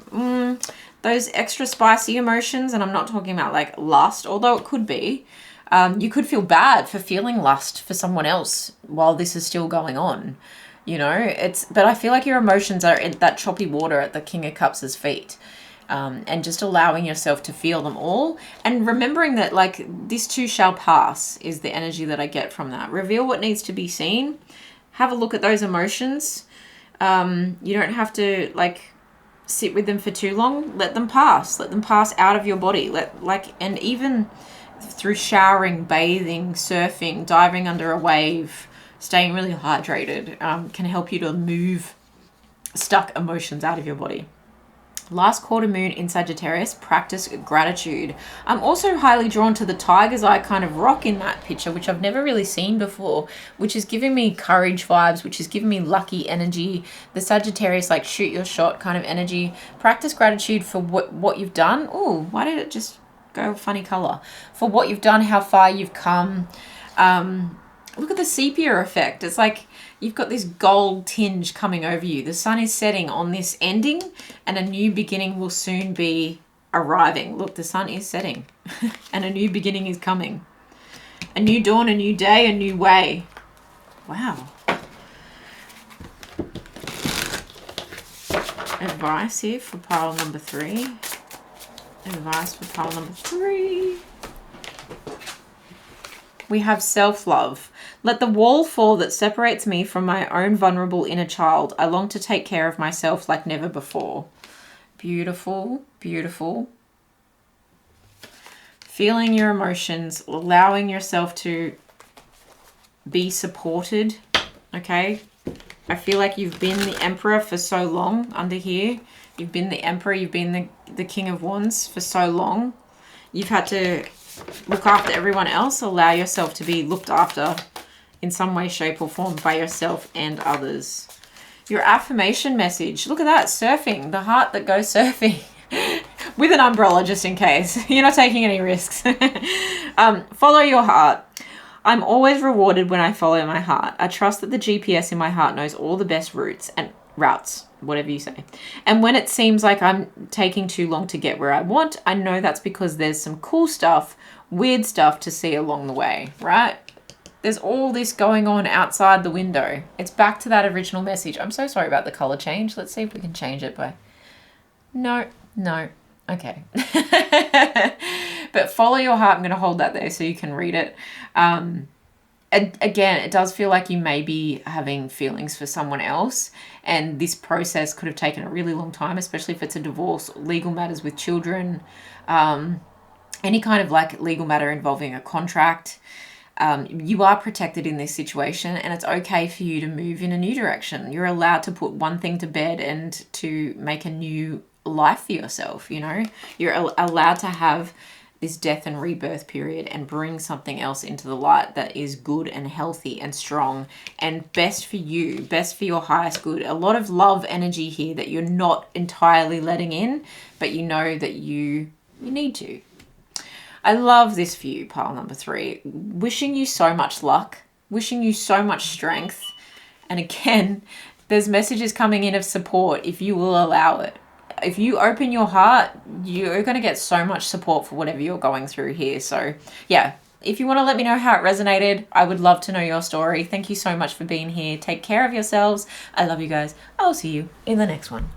those extra spicy emotions, and I'm not talking about like lust, although it could be. You could feel bad for feeling lust for someone else while this is still going on, you know? But I feel like your emotions are in that choppy water at the King of Cups' feet. And just allowing yourself to feel them all, and remembering that like this too shall pass is the energy that I get from that. Reveal what needs to be seen. Have a look at those emotions. You don't have to like sit with them for too long. Let them pass. Let them pass out of your body. And even through showering, bathing, surfing, diving under a wave, staying really hydrated can help you to move stuck emotions out of your body. Last quarter moon in Sagittarius, practice gratitude. I'm also highly drawn to the tiger's eye kind of rock in that picture, which I've never really seen before, which is giving me courage vibes, which is giving me lucky energy. The Sagittarius, like shoot your shot kind of energy. Practice gratitude for what you've done. Oh, why did it just go funny color? For what you've done, how far you've come. Look at the sepia effect. It's like you've got this gold tinge coming over you. The sun is setting on this ending, and a new beginning will soon be arriving. Look, the sun is setting and a new beginning is coming. A new dawn, a new day, a new way. Wow. Advice here for pile number 3. Advice for pile number 3. We have self-love. Let the wall fall that separates me from my own vulnerable inner child. I long to take care of myself like never before. Beautiful, beautiful. Feeling your emotions, allowing yourself to be supported, okay? I feel like you've been the Emperor for so long under here. You've been the Emperor, you've been the King of Wands for so long. You've had to look after everyone else. Allow yourself to be looked after in some way, shape or form by yourself and others. Your affirmation message. Look at that, surfing. The heart that goes surfing. With an umbrella just in case. You're not taking any risks. Follow your heart. I'm always rewarded when I follow my heart. I trust that the GPS in my heart knows all the best routes, whatever you say. And when it seems like I'm taking too long to get where I want, I know that's because there's some cool stuff, weird stuff to see along the way, right? There's all this going on outside the window. It's back to that original message. I'm so sorry about the color change. Let's see if we can change it by... No. Okay. But follow your heart. I'm going to hold that there so you can read it. And again, it does feel like you may be having feelings for someone else, and this process could have taken a really long time, especially if it's a divorce, legal matters with children, any kind of like legal matter involving a contract. You are protected in this situation, and it's okay for you to move in a new direction. You're allowed to put one thing to bed and to make a new life for yourself, you know? You're allowed to have this death and rebirth period and bring something else into the light that is good and healthy and strong and best for you, best for your highest good. A lot of love energy here that you're not entirely letting in, but you know that you need to. I love this for you, pile number 3. Wishing you so much luck, wishing you so much strength. And again, there's messages coming in of support if you will allow it. If you open your heart, you're going to get so much support for whatever you're going through here. So yeah, if you want to let me know how it resonated, I would love to know your story. Thank you so much for being here. Take care of yourselves. I love you guys. I'll see you in the next one.